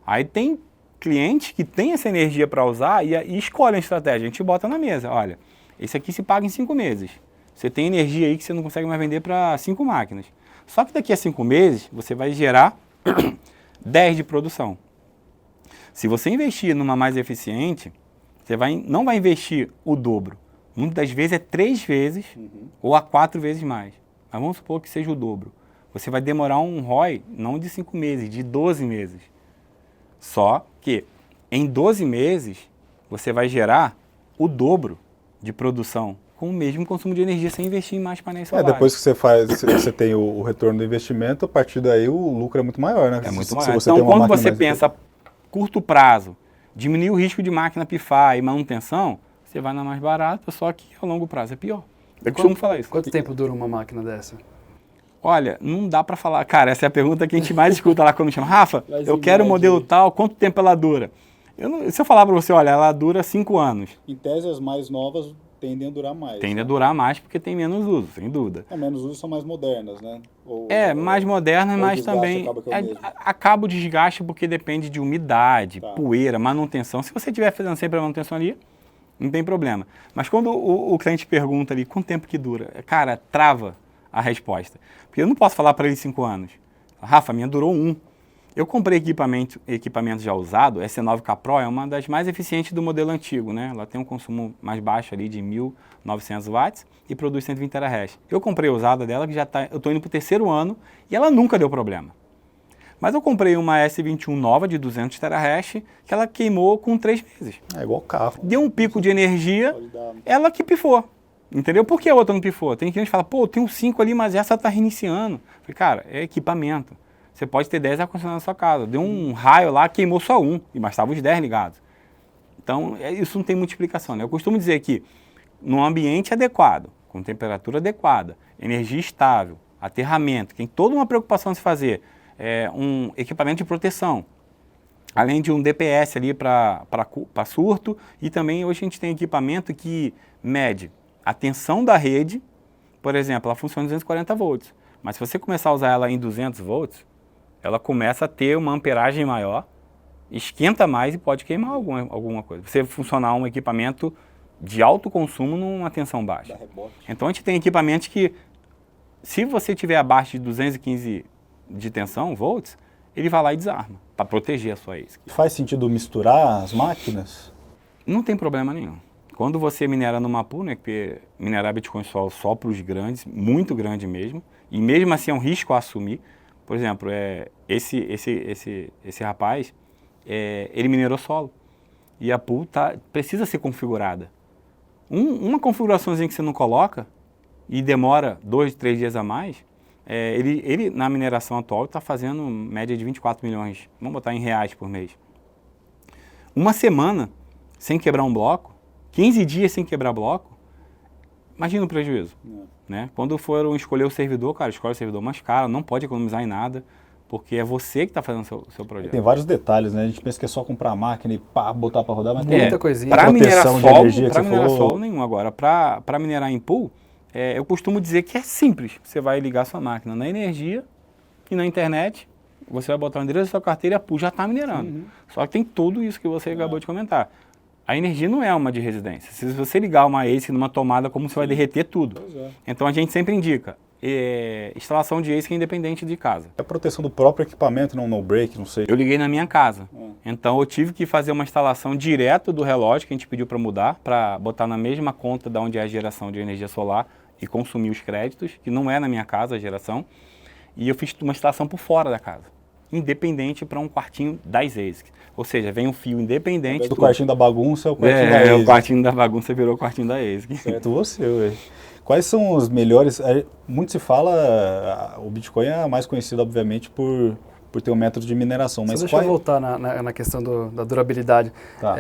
Aí tem clientes que têm essa energia para usar e escolhem a estratégia. A gente bota na mesa, olha, esse aqui se paga em 5 meses. Você tem energia aí que você não consegue mais vender para 5 máquinas. Só que daqui a 5 meses, você vai gerar 10 de produção. Se você investir numa mais eficiente, você não vai investir o dobro. Muitas das vezes é 3 vezes ou a 4 vezes mais. Mas vamos supor que seja o dobro. Você vai demorar um ROI não de 5 meses, de 12 meses. Só que em 12 meses você vai gerar o dobro de produção com o mesmo consumo de energia sem investir em mais painéis solares. Depois que você tem o retorno do investimento, a partir daí o lucro é muito maior, né? É muito Se maior. você Então, tem uma quando máquina você mais pensa curto prazo, diminuir o risco de máquina pifar e manutenção, você vai na mais barata, só que a longo prazo é pior. Eu costumo falar isso. Quanto tempo dura uma máquina dessa? Olha, não dá para falar. Cara, essa é a pergunta que a gente mais escuta lá quando me chama. Rafa, eu quero o modelo tal, quanto tempo ela dura? Se eu falar para você, olha, ela dura 5 anos. Em tese, as mais novas tendem a durar mais. Tende a durar mais porque tem menos uso, sem dúvida. Menos uso são mais modernas, né? Mais modernas, mas também acaba o desgaste porque depende de umidade, poeira, manutenção. Se você estiver fazendo sempre a manutenção ali, não tem problema. Mas quando o cliente pergunta ali, quanto tempo que dura? Cara, trava a resposta. Porque eu não posso falar para ele 5 anos. Rafa, a minha durou 1. Eu comprei equipamento já usado, essa S9K Pro é uma das mais eficientes do modelo antigo, né? Ela tem um consumo mais baixo ali de 1.900 watts e produz 120 terahash. Eu comprei a usada dela, que eu estou indo para o 3º ano e ela nunca deu problema. Mas eu comprei uma S21 nova de 200 terahash que ela queimou com 3 meses. É igual carro. Deu um pico de energia, ela que pifou. Entendeu? Por que a outra não pifou? Tem gente que fala, pô, tem um 5 ali, mas essa está reiniciando. Eu falei, cara, é equipamento. Você pode ter 10 ar-condicionado na sua casa. Deu um raio lá, queimou só 1, mas estavam os 10 ligados. Então, isso não tem muita explicação, né? Eu costumo dizer que num ambiente adequado, com temperatura adequada, energia estável, aterramento, tem toda uma preocupação de se fazer um equipamento de proteção, além de um DPS ali para surto, e também hoje a gente tem equipamento que mede a tensão da rede. Por exemplo, ela funciona em 240 volts, mas se você começar a usar ela em 200 volts, ela começa a ter uma amperagem maior, esquenta mais e pode queimar alguma coisa. Você funcionar um equipamento de alto consumo numa tensão baixa. Então a gente tem equipamentos que, se você tiver abaixo de 215 de tensão, volts, ele vai lá e desarma, para proteger a sua ASIC. Faz sentido misturar as máquinas? Não tem problema nenhum. Quando você minera numa pool, né, porque minerar Bitcoin só para os grandes, muito grande mesmo, e mesmo assim é um risco a assumir. Por exemplo, esse rapaz, ele minerou solo, e a pool precisa ser configurada. Uma configuraçãozinha que você não coloca e demora 2, 3 dias a mais, ele na mineração atual está fazendo média de 24 milhões, vamos botar em reais por mês. Uma semana sem quebrar um bloco, 15 dias sem quebrar bloco, imagina o prejuízo. Né? Quando foram escolher o servidor, cara, escolhe o servidor mais caro, não pode economizar em nada, porque é você que está fazendo o seu projeto. Tem vários detalhes, né? A gente pensa que é só comprar a máquina e botar para rodar, mas muita coisinha. Para minerar solo, solo nenhum. Agora, para minerar em pool, eu costumo dizer que é simples. Você vai ligar sua máquina na energia e na internet, você vai botar o endereço da sua carteira e a pool já está minerando. Só que tem tudo isso que você acabou de comentar. A energia não é uma de residência. Se você ligar uma ASIC numa tomada, como você vai derreter tudo. Então a gente sempre indica instalação de ASIC independente de casa. É a proteção do próprio equipamento, não no-break, não sei. Eu liguei na minha casa. Então eu tive que fazer uma instalação direto do relógio que a gente pediu para mudar, para botar na mesma conta de onde é a geração de energia solar e consumir os créditos, que não é na minha casa a geração. E eu fiz uma instalação por fora da casa, independente para um quartinho das ASICs. Ou seja, vem um fio independente. Do quartinho da bagunça é o quartinho da ASIC. O quartinho da bagunça virou o quartinho da ASIC. Certo, você, velho. Quais são os melhores? Muito se fala, o Bitcoin é mais conhecido, obviamente, por ter um método de mineração. Mas deixa eu voltar na questão da durabilidade. Tá.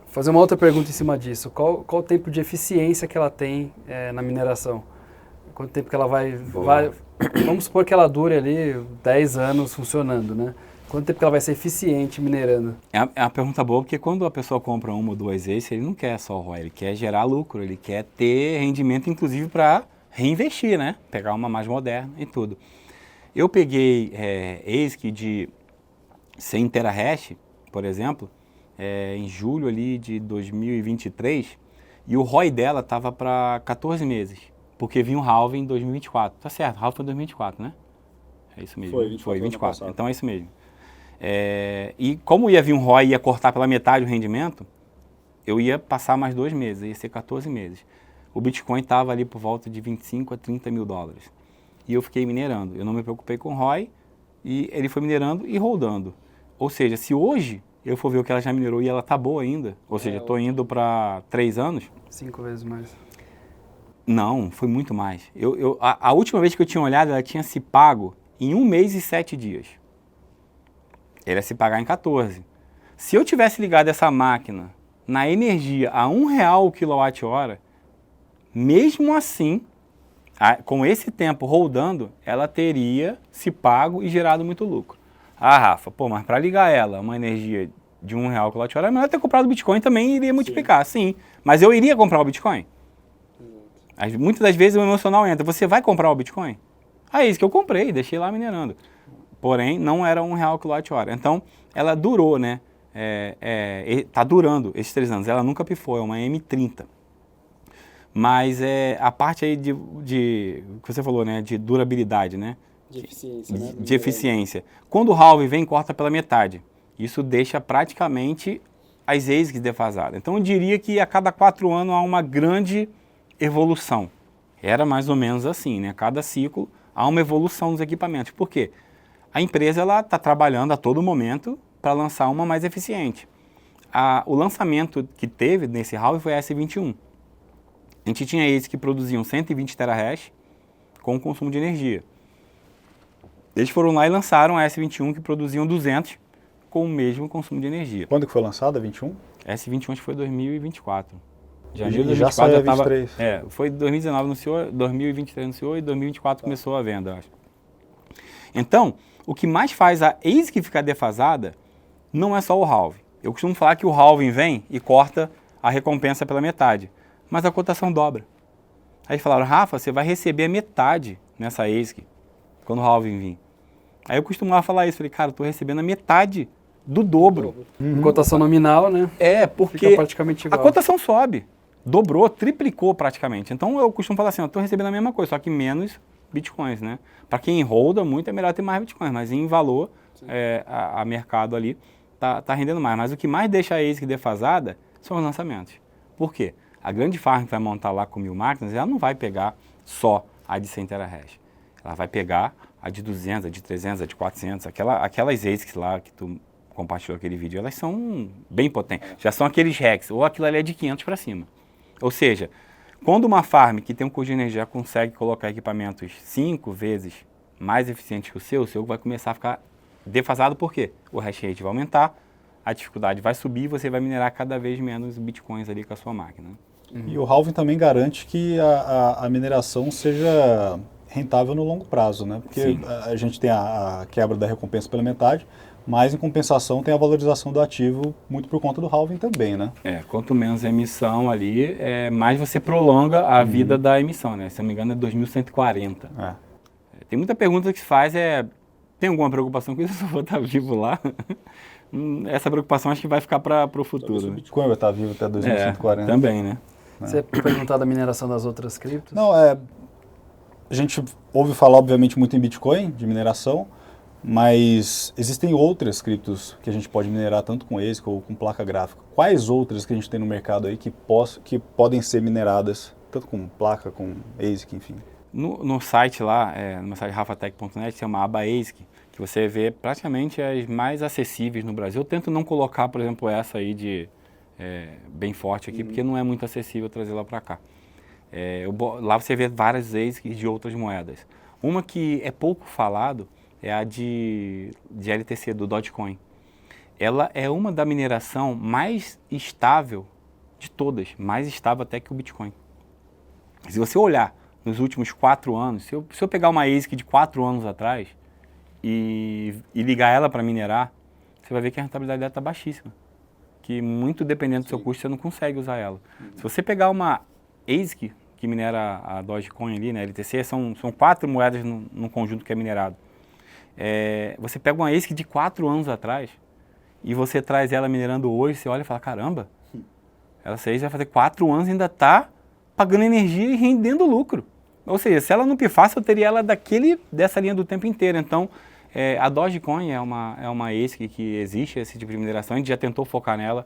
Fazer uma outra pergunta em cima disso. Qual o tempo de eficiência que ela tem na mineração? Quanto tempo que ela vai... Vamos supor que ela dure ali 10 anos funcionando, né? Quanto tempo que ela vai ser eficiente minerando? É uma pergunta boa, porque quando a pessoa compra uma ou duas ASICs, ele não quer só ROI, ele quer gerar lucro, ele quer ter rendimento, inclusive, para reinvestir, né? Pegar uma mais moderna e tudo. Eu peguei ASIC de 100 terahash, por exemplo, em julho ali de 2023, e o ROI dela estava para 14 meses, porque vinha um halving em 2024. Tá certo, halving foi em 2024, né? É isso mesmo. Foi 24. Então é isso mesmo. E como ia vir um ROI e ia cortar pela metade o rendimento, eu ia passar mais 2 meses, ia ser 14 meses. O Bitcoin estava ali por volta de 25 a 30 mil dólares. E eu fiquei minerando. Eu não me preocupei com o ROI e ele foi minerando e rodando. Ou seja, se hoje eu for ver o que ela já minerou e ela tá boa ainda, ou seja, estou indo para 3 anos... 5 vezes mais. Não, foi muito mais. A última vez que eu tinha olhado, ela tinha se pago em 1 mês e 7 dias. Ele ia se pagar em 14. Se eu tivesse ligado essa máquina na energia a R$1 o quilowatt-hora, mesmo assim, com esse tempo rodando, ela teria se pago e gerado muito lucro. Ah, Rafa, mas para ligar ela uma energia de R$1 o quilowatt-hora, é melhor ter comprado o Bitcoin também e iria multiplicar, sim. Mas eu iria comprar o Bitcoin? Muitas das vezes o emocional entra, você vai comprar o Bitcoin? É isso que eu comprei, deixei lá minerando. Porém, não era R$1 o quilowatt-hora. Então, ela durou, né? Tá durando esses 3 anos. Ela nunca pifou, é uma M30. Mas a parte aí que você falou, né? De durabilidade, né? De eficiência, né? De eficiência. Quando o halving vem, corta pela metade. Isso deixa praticamente as ASICs defasadas. Então, eu diria que a cada 4 anos há uma grande evolução. Era mais ou menos assim, né? Cada ciclo há uma evolução dos equipamentos. Por quê? A empresa está trabalhando a todo momento para lançar uma mais eficiente. O lançamento que teve nesse halving foi a S21. A gente tinha esses que produziam 120 terahash com consumo de energia. Eles foram lá e lançaram a S21 que produziam 200 com o mesmo consumo de energia. Quando que foi lançada, a 21? S21 acho que foi 2024. Janeiro de 2024 já estava... 23. Foi 2019 anunciou, 2023 anunciou e 2024 começou a venda, acho. Então, o que mais faz a ASIC ficar defasada não é só o halving. Eu costumo falar que o halving vem e corta a recompensa pela metade, mas a cotação dobra. Aí falaram, Rafa, você vai receber a metade nessa ASIC quando o halving vir. Aí eu costumava falar isso, falei, cara, eu estou recebendo a metade do dobro. Cotação nominal, né? Porque fica praticamente igual. A cotação sobe, dobrou, triplicou praticamente. Então eu costumo falar assim, eu estou recebendo a mesma coisa, só que menos bitcoins, né? Para quem holda muito é melhor ter mais bitcoins, mas em valor a mercado ali tá rendendo mais. Mas o que mais deixa a ASIC defasada são os lançamentos. Por quê? A grande farm que vai montar lá com 1000 máquinas, ela não vai pegar só a de 100 terahash. Ela vai pegar a de 200, a de 300, a de 400, aquelas ASICs lá que tu compartilhou aquele vídeo, elas são bem potentes. Já são aqueles racks, ou aquilo ali é de 500 para cima. Ou seja, quando uma farm que tem um custo de energia consegue colocar equipamentos 5 vezes mais eficientes que o seu vai começar a ficar defasado. Por quê? O hash rate vai aumentar, a dificuldade vai subir e você vai minerar cada vez menos bitcoins ali com a sua máquina. E o halving também garante que a mineração seja rentável no longo prazo, né? Porque a gente tem a quebra da recompensa pela metade, mas em compensação tem a valorização do ativo muito por conta do halving também, né? Quanto menos emissão ali, mais você prolonga a vida da emissão, né? Se não me engano é 2140. Tem muita pergunta que se faz, tem alguma preocupação com isso? Eu vou estar vivo lá? Essa preocupação acho que vai ficar para o futuro. O Bitcoin vai estar vivo até 2140. Também, né? Você perguntar da mineração das outras criptos? Não, a gente ouve falar, obviamente, muito em Bitcoin, de mineração, mas existem outras criptos que a gente pode minerar tanto com ASIC ou com placa gráfica. Quais outras que a gente tem no mercado aí que podem ser mineradas, tanto com placa, com ASIC, enfim? No site lá, no site rafatech.net, tem uma aba ASIC, que você vê praticamente as mais acessíveis no Brasil. Eu tento não colocar, por exemplo, essa aí de bem forte aqui, porque não é muito acessível trazer lá para cá. Lá você vê várias ASICs de outras moedas. Uma que é pouco falado é a de LTC, do Dogecoin. Ela é uma da mineração mais estável de todas, mais estável até que o Bitcoin. Se você olhar nos últimos 4 anos, se eu pegar uma ASIC de 4 anos atrás e ligar ela para minerar, você vai ver que a rentabilidade dela está baixíssima. Que muito dependendo do seu custo, você não consegue usar ela. Se você pegar uma ASIC que minera a Dogecoin ali, né, LTC, são 4 moedas num conjunto que é minerado. Você pega uma ASIC de 4 anos atrás e você traz ela minerando hoje, você olha e fala, caramba, essa ASIC vai fazer 4 anos e ainda está pagando energia e rendendo lucro. Ou seja, se ela não pifasse, eu teria ela dessa linha do tempo inteiro. Então, a Dogecoin é uma ASIC que existe, esse tipo de mineração, a gente já tentou focar nela.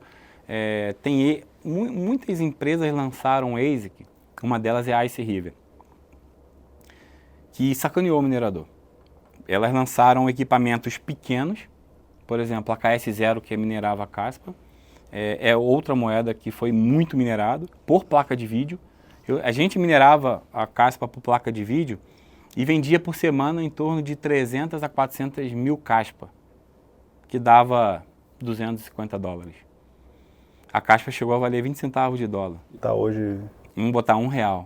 Muitas empresas lançaram ASIC, uma delas é a Ice River, que sacaneou o minerador. Elas lançaram equipamentos pequenos, por exemplo, a KS0, que minerava a Caspa, é outra moeda que foi muito minerado por placa de vídeo. A gente minerava a Caspa por placa de vídeo e vendia por semana em torno de 300 a 400 mil Caspa, que dava $250. A Caspa chegou a valer 20 centavos de dólar. Tá hoje... Vamos botar R$1.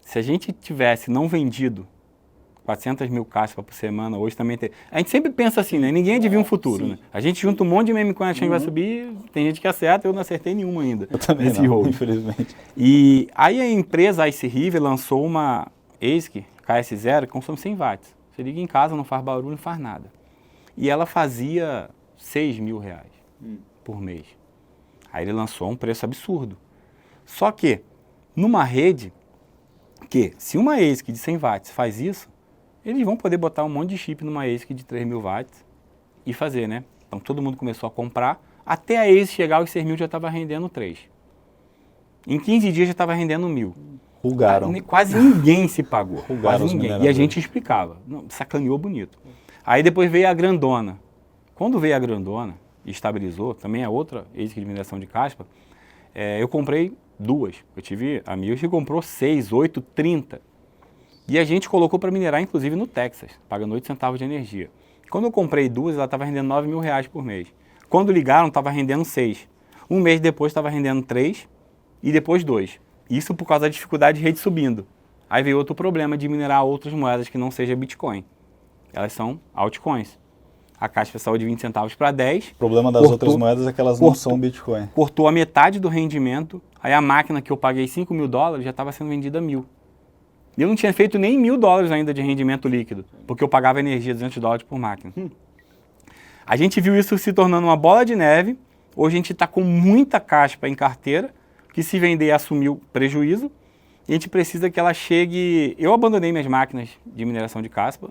Se a gente tivesse não vendido 400 mil Caspa por semana, hoje também tem... A gente sempre pensa assim, né? Ninguém adivinha o futuro, né? A gente junta um monte de meme coin achando que vai subir, tem gente que acerta, eu não acertei nenhuma ainda. Eu também não, infelizmente. E aí a empresa Ice River lançou uma ASIC KS0 que consome 100 watts. Você liga em casa, não faz barulho, não faz nada. E ela fazia R$6.000 por mês. Aí ele lançou um preço absurdo. Só que, numa rede, que se uma ASIC de 100 watts faz isso, eles vão poder botar um monte de chip numa ASIC de 3.000 watts e fazer, né? Então todo mundo começou a comprar, até a ASIC chegar aos 6.000 já estava rendendo 3. Em 15 dias já estava rendendo 1.000. Rugaram. Quase ninguém se pagou. Rugaram quase ninguém. E a gente explicava. Não, sacaneou bonito. Aí depois veio a grandona. Quando veio a grandona e estabilizou, também é outra ASIC de mineração de Caspa, eu comprei 2. Eu tive amigos que comprou 6, 8, 30. E a gente colocou para minerar, inclusive, no Texas, pagando 8 centavos de energia. Quando eu comprei 2, ela estava rendendo R$9.000 por mês. Quando ligaram, estava rendendo 6. Um mês depois estava rendendo 3 e depois 2. Isso por causa da dificuldade de rede subindo. Aí veio outro problema de minerar outras moedas que não seja Bitcoin. Elas são altcoins. A Casper saiu de 20 centavos para 10. O problema das outras moedas é que elas não são Bitcoin. Cortou a metade do rendimento. Aí a máquina que eu paguei $5.000 já estava sendo vendida a 1.000. E eu não tinha feito nem $1.000 ainda de rendimento líquido, porque eu pagava energia $200 por máquina. A gente viu isso se tornando uma bola de neve. Hoje a gente está com muita Casper em carteira, que se vender assumiu prejuízo. E a gente precisa que ela chegue... Eu abandonei minhas máquinas de mineração de Casper.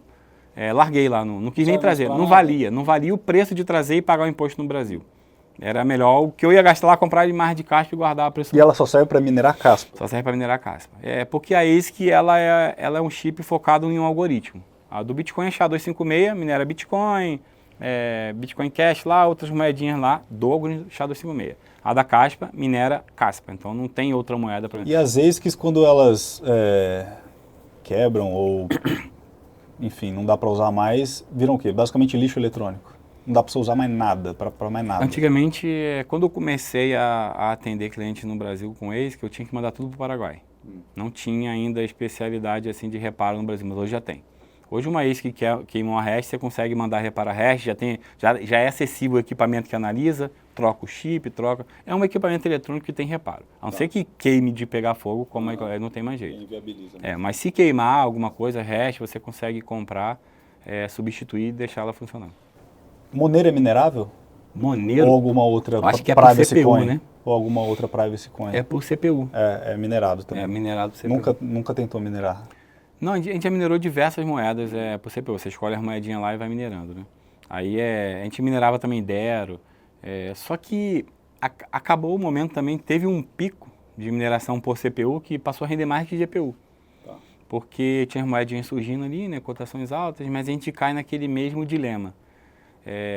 Larguei lá, não quis nem trazer. Não valia o preço de trazer e pagar o imposto no Brasil. Era melhor o que eu ia gastar lá, comprar mais de Casper e guardar a preço. E ela só serve para minerar Casper? Só serve para minerar Casper. Porque a ASIC ela é um chip focado em um algoritmo. A do Bitcoin é SHA-256, minera Bitcoin, Bitcoin Cash lá, outras moedinhas lá, do algoritmo SHA-256. A da Casper minera Casper, então não tem outra moeda para... E as ASICs, quando elas quebram ou, enfim, não dá para usar mais, viram o quê? Basicamente lixo eletrônico. Não dá para você usar mais nada, para mais nada. Antigamente, quando eu comecei a atender clientes no Brasil com ASIC, eu tinha que mandar tudo para o Paraguai. Não tinha ainda especialidade assim de reparo no Brasil, mas hoje já tem. Hoje uma ASIC que queima uma hash, você consegue mandar reparar hash, já é acessível o equipamento que analisa, troca o chip, É um equipamento eletrônico que tem reparo. A não ser que queime de pegar fogo, como não tem mais jeito. Inviabiliza. Mas se queimar alguma coisa, hash, você consegue comprar, substituir e deixar ela funcionando. Monero é minerável? Monero? Ou alguma outra acho que é por CPU, coin, né? Ou alguma outra privacy coin? É por CPU. É minerado também. É minerado por CPU. Nunca tentou minerar? Não, a gente já minerou diversas moedas por CPU. Você escolhe as moedinhas lá e vai minerando, né? Aí a gente minerava também Dero. Só que acabou o momento também, teve um pico de mineração por CPU que passou a render mais que GPU. Tá. Porque tinha moedinhas surgindo ali, né? Cotações altas, mas a gente cai naquele mesmo dilema.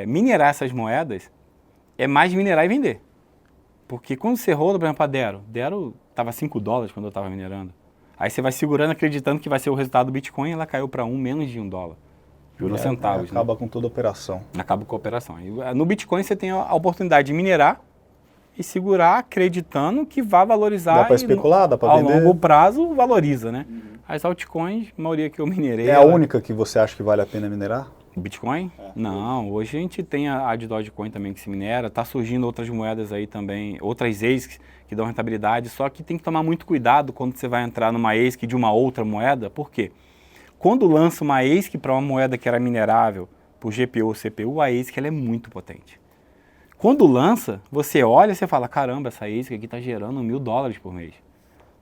Minerar essas moedas é mais minerar e vender. Porque quando você roda, por exemplo, a Dero estava $5 quando eu estava minerando. Aí você vai segurando, acreditando que vai ser o resultado do Bitcoin, ela caiu para menos de $1. Virou centavos. Acaba com toda a operação. Acaba com a operação. E no Bitcoin você tem a oportunidade de minerar e segurar acreditando que vai valorizar. Dá para especular, dá para vender. Ao longo prazo valoriza, né? As altcoins, a maioria que eu minerei... É a única que você acha que vale a pena minerar? Bitcoin? Não, hoje a gente tem a de Dogecoin também que se minera, está surgindo outras moedas aí também, outras ASICs que dão rentabilidade, só que tem que tomar muito cuidado quando você vai entrar numa ASIC de uma outra moeda, por quê? Quando lança uma ASIC para uma moeda que era minerável por GPU ou CPU, a ASIC ela é muito potente. Quando lança, você olha e você fala, caramba, essa ASIC aqui está gerando $1.000 por mês.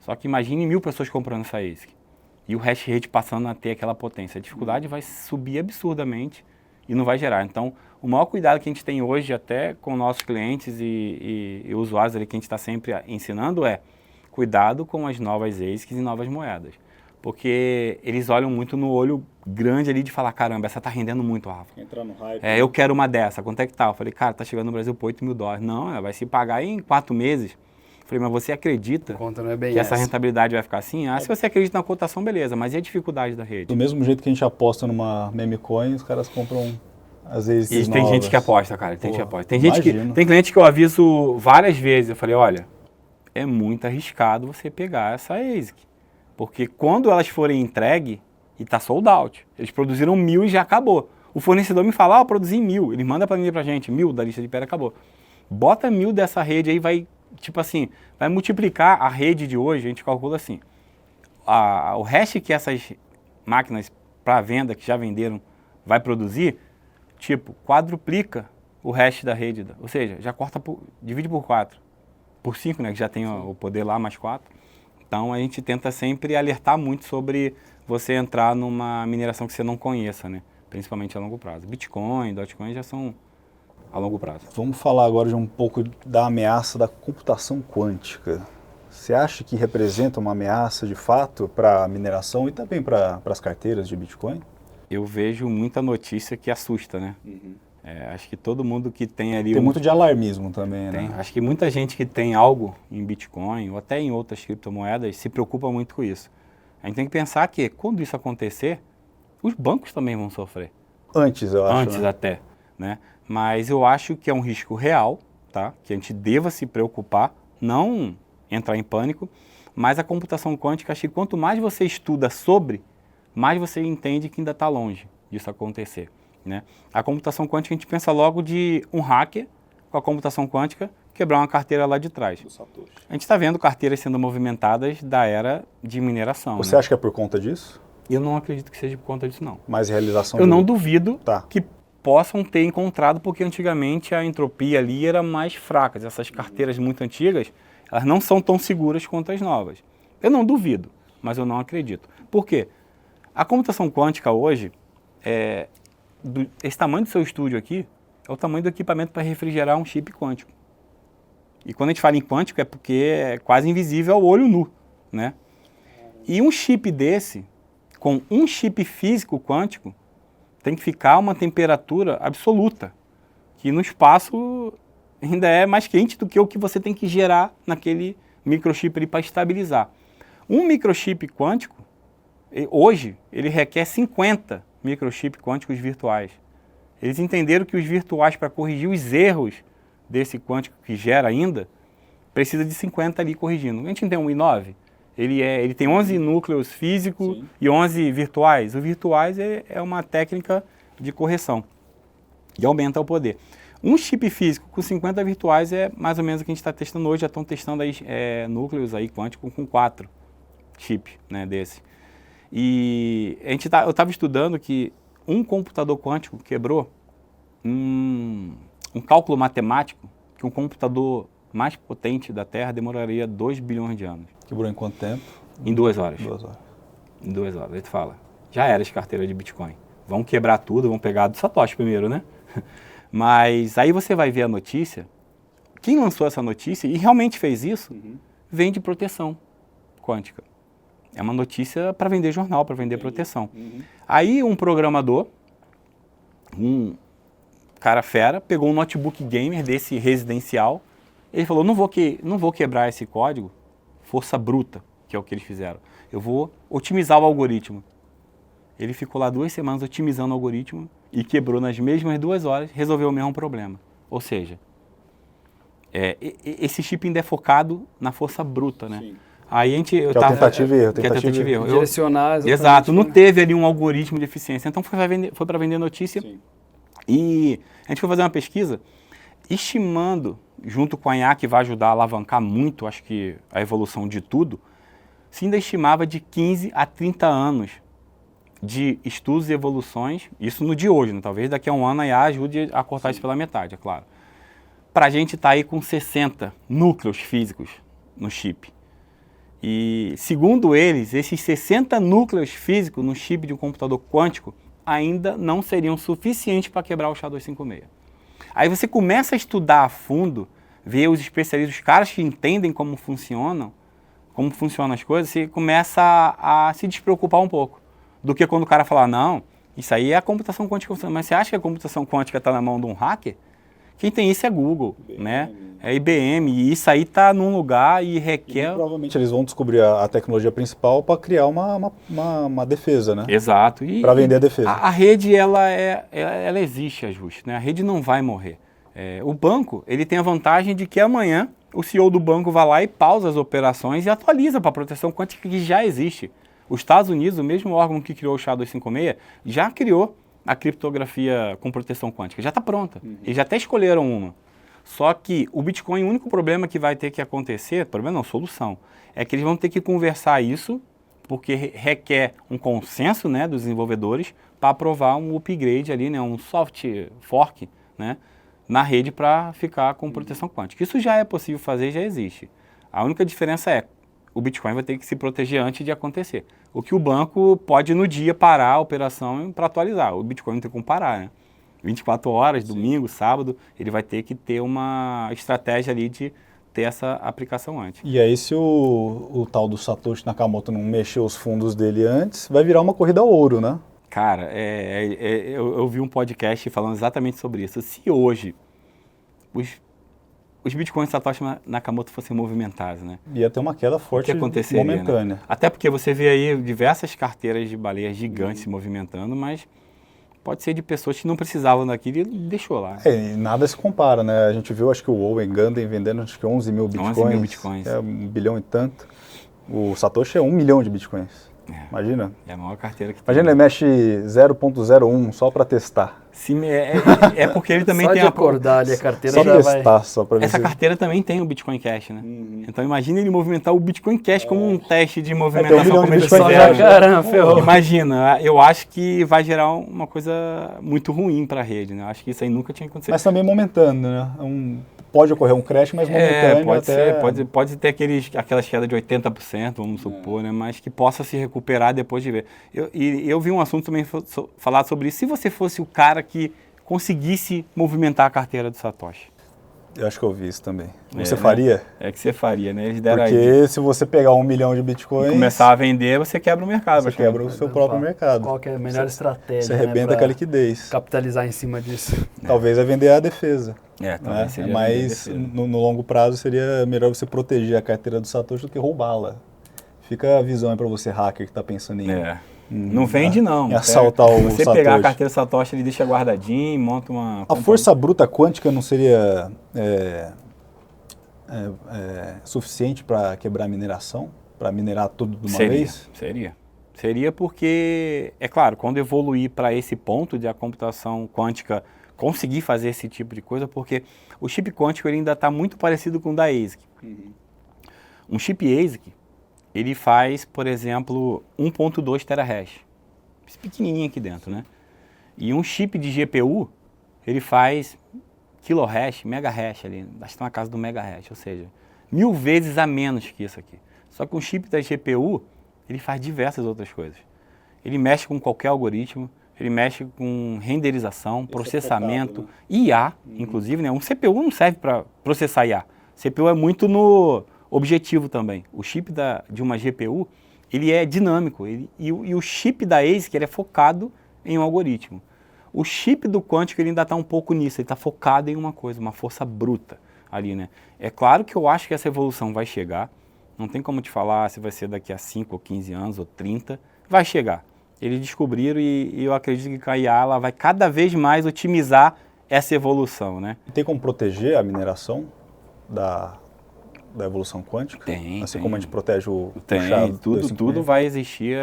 Só que imagine 1.000 pessoas comprando essa ASIC. E o hash rate passando a ter aquela potência. A dificuldade vai subir absurdamente e não vai gerar. Então, o maior cuidado que a gente tem hoje, até com nossos clientes e usuários ali que a gente está sempre ensinando é cuidado com as novas ASICs e novas moedas. Porque eles olham muito no olho grande ali de falar, caramba, essa está rendendo muito, Rafa. Entrar no hype. Eu quero uma dessa, quanto é que tá? Eu falei, cara, tá chegando no Brasil por $8.000. Não, ela vai se pagar em 4 meses. Falei, mas você acredita que essa rentabilidade vai ficar assim? Se você acredita na cotação, beleza, mas e a dificuldade da rede? Do mesmo jeito que a gente aposta numa meme coin, os caras compram às vezes E tem gente que aposta, cara, tem gente que aposta. Imagino. Tem cliente que eu aviso várias vezes, eu falei, olha, é muito arriscado você pegar essa ASIC, porque quando elas forem entregue, e tá sold out, eles produziram 1.000 e já acabou. O fornecedor me fala, eu produzi 1.000, ele manda pra gente, 1.000 da lista de espera, acabou. Bota 1.000 dessa rede aí, vai... Tipo assim, vai multiplicar a rede de hoje, a gente calcula assim, o hash que essas máquinas para venda, que já venderam, vai produzir, tipo, quadruplica o hash da rede, ou seja, já divide por 4, por 5, né, que já tem o poder lá, mais 4. Então, a gente tenta sempre alertar muito sobre você entrar numa mineração que você não conheça, né, principalmente a longo prazo. Bitcoin, Dogecoin já são... a longo prazo. Vamos falar agora de um pouco da ameaça da computação quântica. Você acha que representa uma ameaça de fato para a mineração e também para as carteiras de Bitcoin? Eu vejo muita notícia que assusta, né? Acho que todo mundo que tem ali... Tem muito de alarmismo também, né? Acho que muita gente que tem algo em Bitcoin ou até em outras criptomoedas se preocupa muito com isso. A gente tem que pensar que quando isso acontecer, os bancos também vão sofrer. Antes, eu acho. Antes até, né? Mas eu acho que é um risco real tá? Que a gente deva se preocupar, não entrar em pânico, mas a computação quântica, acho que quanto mais você estuda sobre, mais você entende que ainda está longe disso acontecer, né? A computação quântica, a gente pensa logo de um hacker com a computação quântica quebrar uma carteira lá de trás. A gente está vendo carteiras sendo movimentadas da era de mineração. Você acha que é por conta disso? Eu não acredito que seja por conta disso, não. Mais realização Eu não duvido Tá. que possam ter encontrado, porque antigamente a entropia ali era mais fraca. Essas carteiras muito antigas, elas não são tão seguras quanto as novas. Eu não duvido, mas eu não acredito. Por quê? A computação quântica hoje, esse tamanho do seu estúdio aqui, é o tamanho do equipamento para refrigerar um chip quântico. E quando a gente fala em quântico é porque é quase invisível ao olho nu, né? E um chip desse, com um chip físico quântico, tem que ficar a uma temperatura absoluta, que no espaço ainda é mais quente do que o que você tem que gerar naquele microchip ali para estabilizar. Um microchip quântico, hoje, ele requer 50 microchips quânticos virtuais. Eles entenderam que os virtuais, para corrigir os erros desse quântico que gera ainda, precisa de 50 ali corrigindo. A gente tem um i9, ele tem 11 núcleos físicos e 11 virtuais. Os virtuais é uma técnica de correção e aumenta o poder. Um chip físico com 50 virtuais é mais ou menos o que a gente está testando hoje. Já estão testando aí, núcleos aí quânticos com 4 chips, né, desse. E eu estava estudando que um computador quântico quebrou um cálculo matemático que um computador mais potente da Terra demoraria 2 bilhões de anos. Quebrou em quanto tempo? Em 2 horas. 2 horas. Em 2 horas. Aí tu fala, já era as carteiras de Bitcoin. Vão quebrar tudo, vão pegar do Satoshi primeiro, né? Mas aí você vai ver a notícia. Quem lançou essa notícia e realmente fez isso, vende proteção quântica. É uma notícia para vender jornal, para vender proteção. Aí um programador, um cara fera, pegou um notebook gamer desse residencial. Ele falou, não vou quebrar esse código, força bruta, que é o que eles fizeram. Eu vou otimizar o algoritmo. Ele ficou lá 2 semanas otimizando o algoritmo e quebrou nas mesmas 2 horas, resolveu o mesmo problema. Ou seja, esse chip ainda é focado na força bruta, né? Sim. Aí a gente... Que é o tentativa e erro. Tentativa e erro. Direcionar exatamente. Exato, não teve ali um algoritmo de eficiência. Então foi para vender notícia. Sim. E a gente foi fazer uma pesquisa estimando, junto com a IA, que vai ajudar a alavancar muito, acho que a evolução de tudo, se ainda estimava de 15 a 30 anos de estudos e evoluções, isso no de hoje, né? Talvez daqui a um ano a IA ajude a cortar isso pela metade, é claro. Para a gente estar aí com 60 núcleos físicos no chip. E, segundo eles, esses 60 núcleos físicos no chip de um computador quântico ainda não seriam suficientes para quebrar o SHA-256. Aí você começa a estudar a fundo, ver os especialistas, os caras que entendem como funcionam as coisas, você começa a se despreocupar um pouco. Do que quando o cara falar, não, isso aí é a computação quântica funcionando. Mas você acha que a computação quântica está na mão de um hacker? Quem tem isso é Google, né? É IBM, e isso aí está num lugar e requer... E provavelmente eles vão descobrir a tecnologia principal para criar uma defesa, né? Exato. Para vender a defesa. A rede, ela existe, ajuste, né? A rede não vai morrer. O banco, ele tem a vantagem de que amanhã o CEO do banco vai lá e pausa as operações e atualiza para a proteção quântica que já existe. Os Estados Unidos, o mesmo órgão que criou o SHA-256, já criou a criptografia com proteção quântica. Já está pronta. Eles já até escolheram uma. Só que o Bitcoin, o único problema que vai ter que acontecer, problema não, solução, é que eles vão ter que conversar isso, porque requer um consenso, né, dos desenvolvedores para aprovar um upgrade ali, né, um soft fork, né, na rede para ficar com proteção quântica. Isso já é possível fazer, já existe. A única diferença é o Bitcoin vai ter que se proteger antes de acontecer. O que o banco pode no dia parar a operação para atualizar. O Bitcoin não tem como parar, né? 24 horas, domingo, sábado, ele vai ter que ter uma estratégia ali de ter essa aplicação antes. E aí, se o tal do Satoshi Nakamoto não mexer os fundos dele antes, vai virar uma corrida ao ouro, né? Cara, eu vi um podcast falando exatamente sobre isso. Se hoje os bitcoins de Satoshi Nakamoto fossem movimentados, né? Ia ter uma queda forte momentânea. Né? Até porque você vê aí diversas carteiras de baleias gigantes se movimentando, mas pode ser de pessoas que não precisavam daquilo e deixou lá. E nada se compara, né? A gente viu, acho que o Owen Ganden vendendo acho que 11 mil bitcoins. 11 mil bitcoins. É 1 bilhão e tanto. O Satoshi é 1 milhão de bitcoins. Imagina. É a maior carteira que Imagina, ele mexe 0.01 só para testar. Sim, é porque ele também só tem de acordar ali a carteira Só já testar, vai... só para ver Essa se... carteira também tem o Bitcoin Cash, né? Então imagina ele movimentar o Bitcoin Cash como um teste de Tem 1 movimentação milhão de como eles Bitcoin Só fizeram. já, caramba, ferrou. Imagina, eu acho que vai gerar uma coisa muito ruim para a rede, né? Eu acho que isso aí nunca tinha acontecido. Mas também momentâneo, né? Pode ocorrer um crash, mas momentâneo pode até... ser, pode ter aquelas quedas de 80%, vamos supor, né? Mas que possa se recuperar depois de ver. Eu vi um assunto também falar sobre isso. Se você fosse o cara que conseguisse movimentar a carteira do Satoshi. Eu acho que eu vi isso também. Você né? faria? É que você faria, né? Eles deram Porque se você pegar 1 milhão de bitcoins... e começar a vender, você quebra o mercado. Você quebra o seu próprio mercado. Qual que é a melhor estratégia? Você arrebenta com a liquidez. Capitalizar em cima disso. Talvez é vender a defesa. Talvez Né? seja Mas no longo prazo seria melhor você proteger a carteira do Satoshi do que roubá-la. Fica a visão aí para você hacker que está pensando em... Não vende não. Em assaltar o Você Satoshi. pegar a carteira Satoshi e deixa guardadinho, monta uma... A força bruta quântica não seria suficiente para quebrar a mineração? Para minerar tudo de uma vez? Seria porque, é claro, quando evoluir para esse ponto de a computação quântica conseguir fazer esse tipo de coisa, porque o chip quântico ele ainda está muito parecido com o da ASIC. Um chip ASIC, ele faz, por exemplo, 1.2 terahash. Esse pequenininho aqui dentro, né? E um chip de GPU, ele faz kilohash, megahash ali, está na casa do megahash, ou seja, 1000 vezes a menos que isso aqui. Só que um chip da GPU, ele faz diversas outras coisas. Ele mexe com qualquer algoritmo, ele mexe com renderização, processamento, IA, inclusive, né? Um CPU não serve para processar IA. CPU é muito no objetivo também. O chip de uma GPU, ele é dinâmico, e o chip da ASIC ele é focado em um algoritmo. O chip do quântico ele ainda está um pouco nisso, ele está focado em uma coisa, uma força bruta ali, né? É claro que eu acho que essa evolução vai chegar, não tem como te falar se vai ser daqui a 5 ou 15 anos ou 30, vai chegar. Eles descobriram e eu acredito que a IA ela vai cada vez mais otimizar essa evolução, né? Tem como proteger a mineração da evolução quântica? Tem. Assim como a gente protege o Tem, SHA-256? tudo vai existir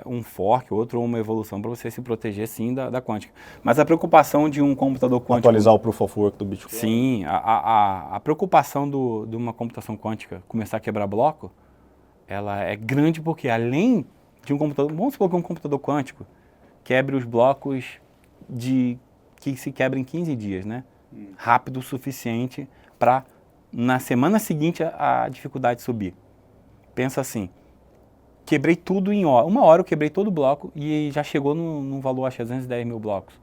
um fork, outro ou uma evolução para você se proteger sim da quântica. Mas a preocupação de um computador quântico... Atualizar o Proof of Work do Bitcoin? Sim, a preocupação de uma computação quântica começar a quebrar bloco, ela é grande porque além de um computador... Vamos supor que um computador quântico quebre os blocos que se quebra em 15 dias, né? Rápido o suficiente para... na semana seguinte a dificuldade subir. Pensa assim, quebrei tudo em uma hora eu quebrei todo o bloco e já chegou num valor, acho que 210 mil blocos.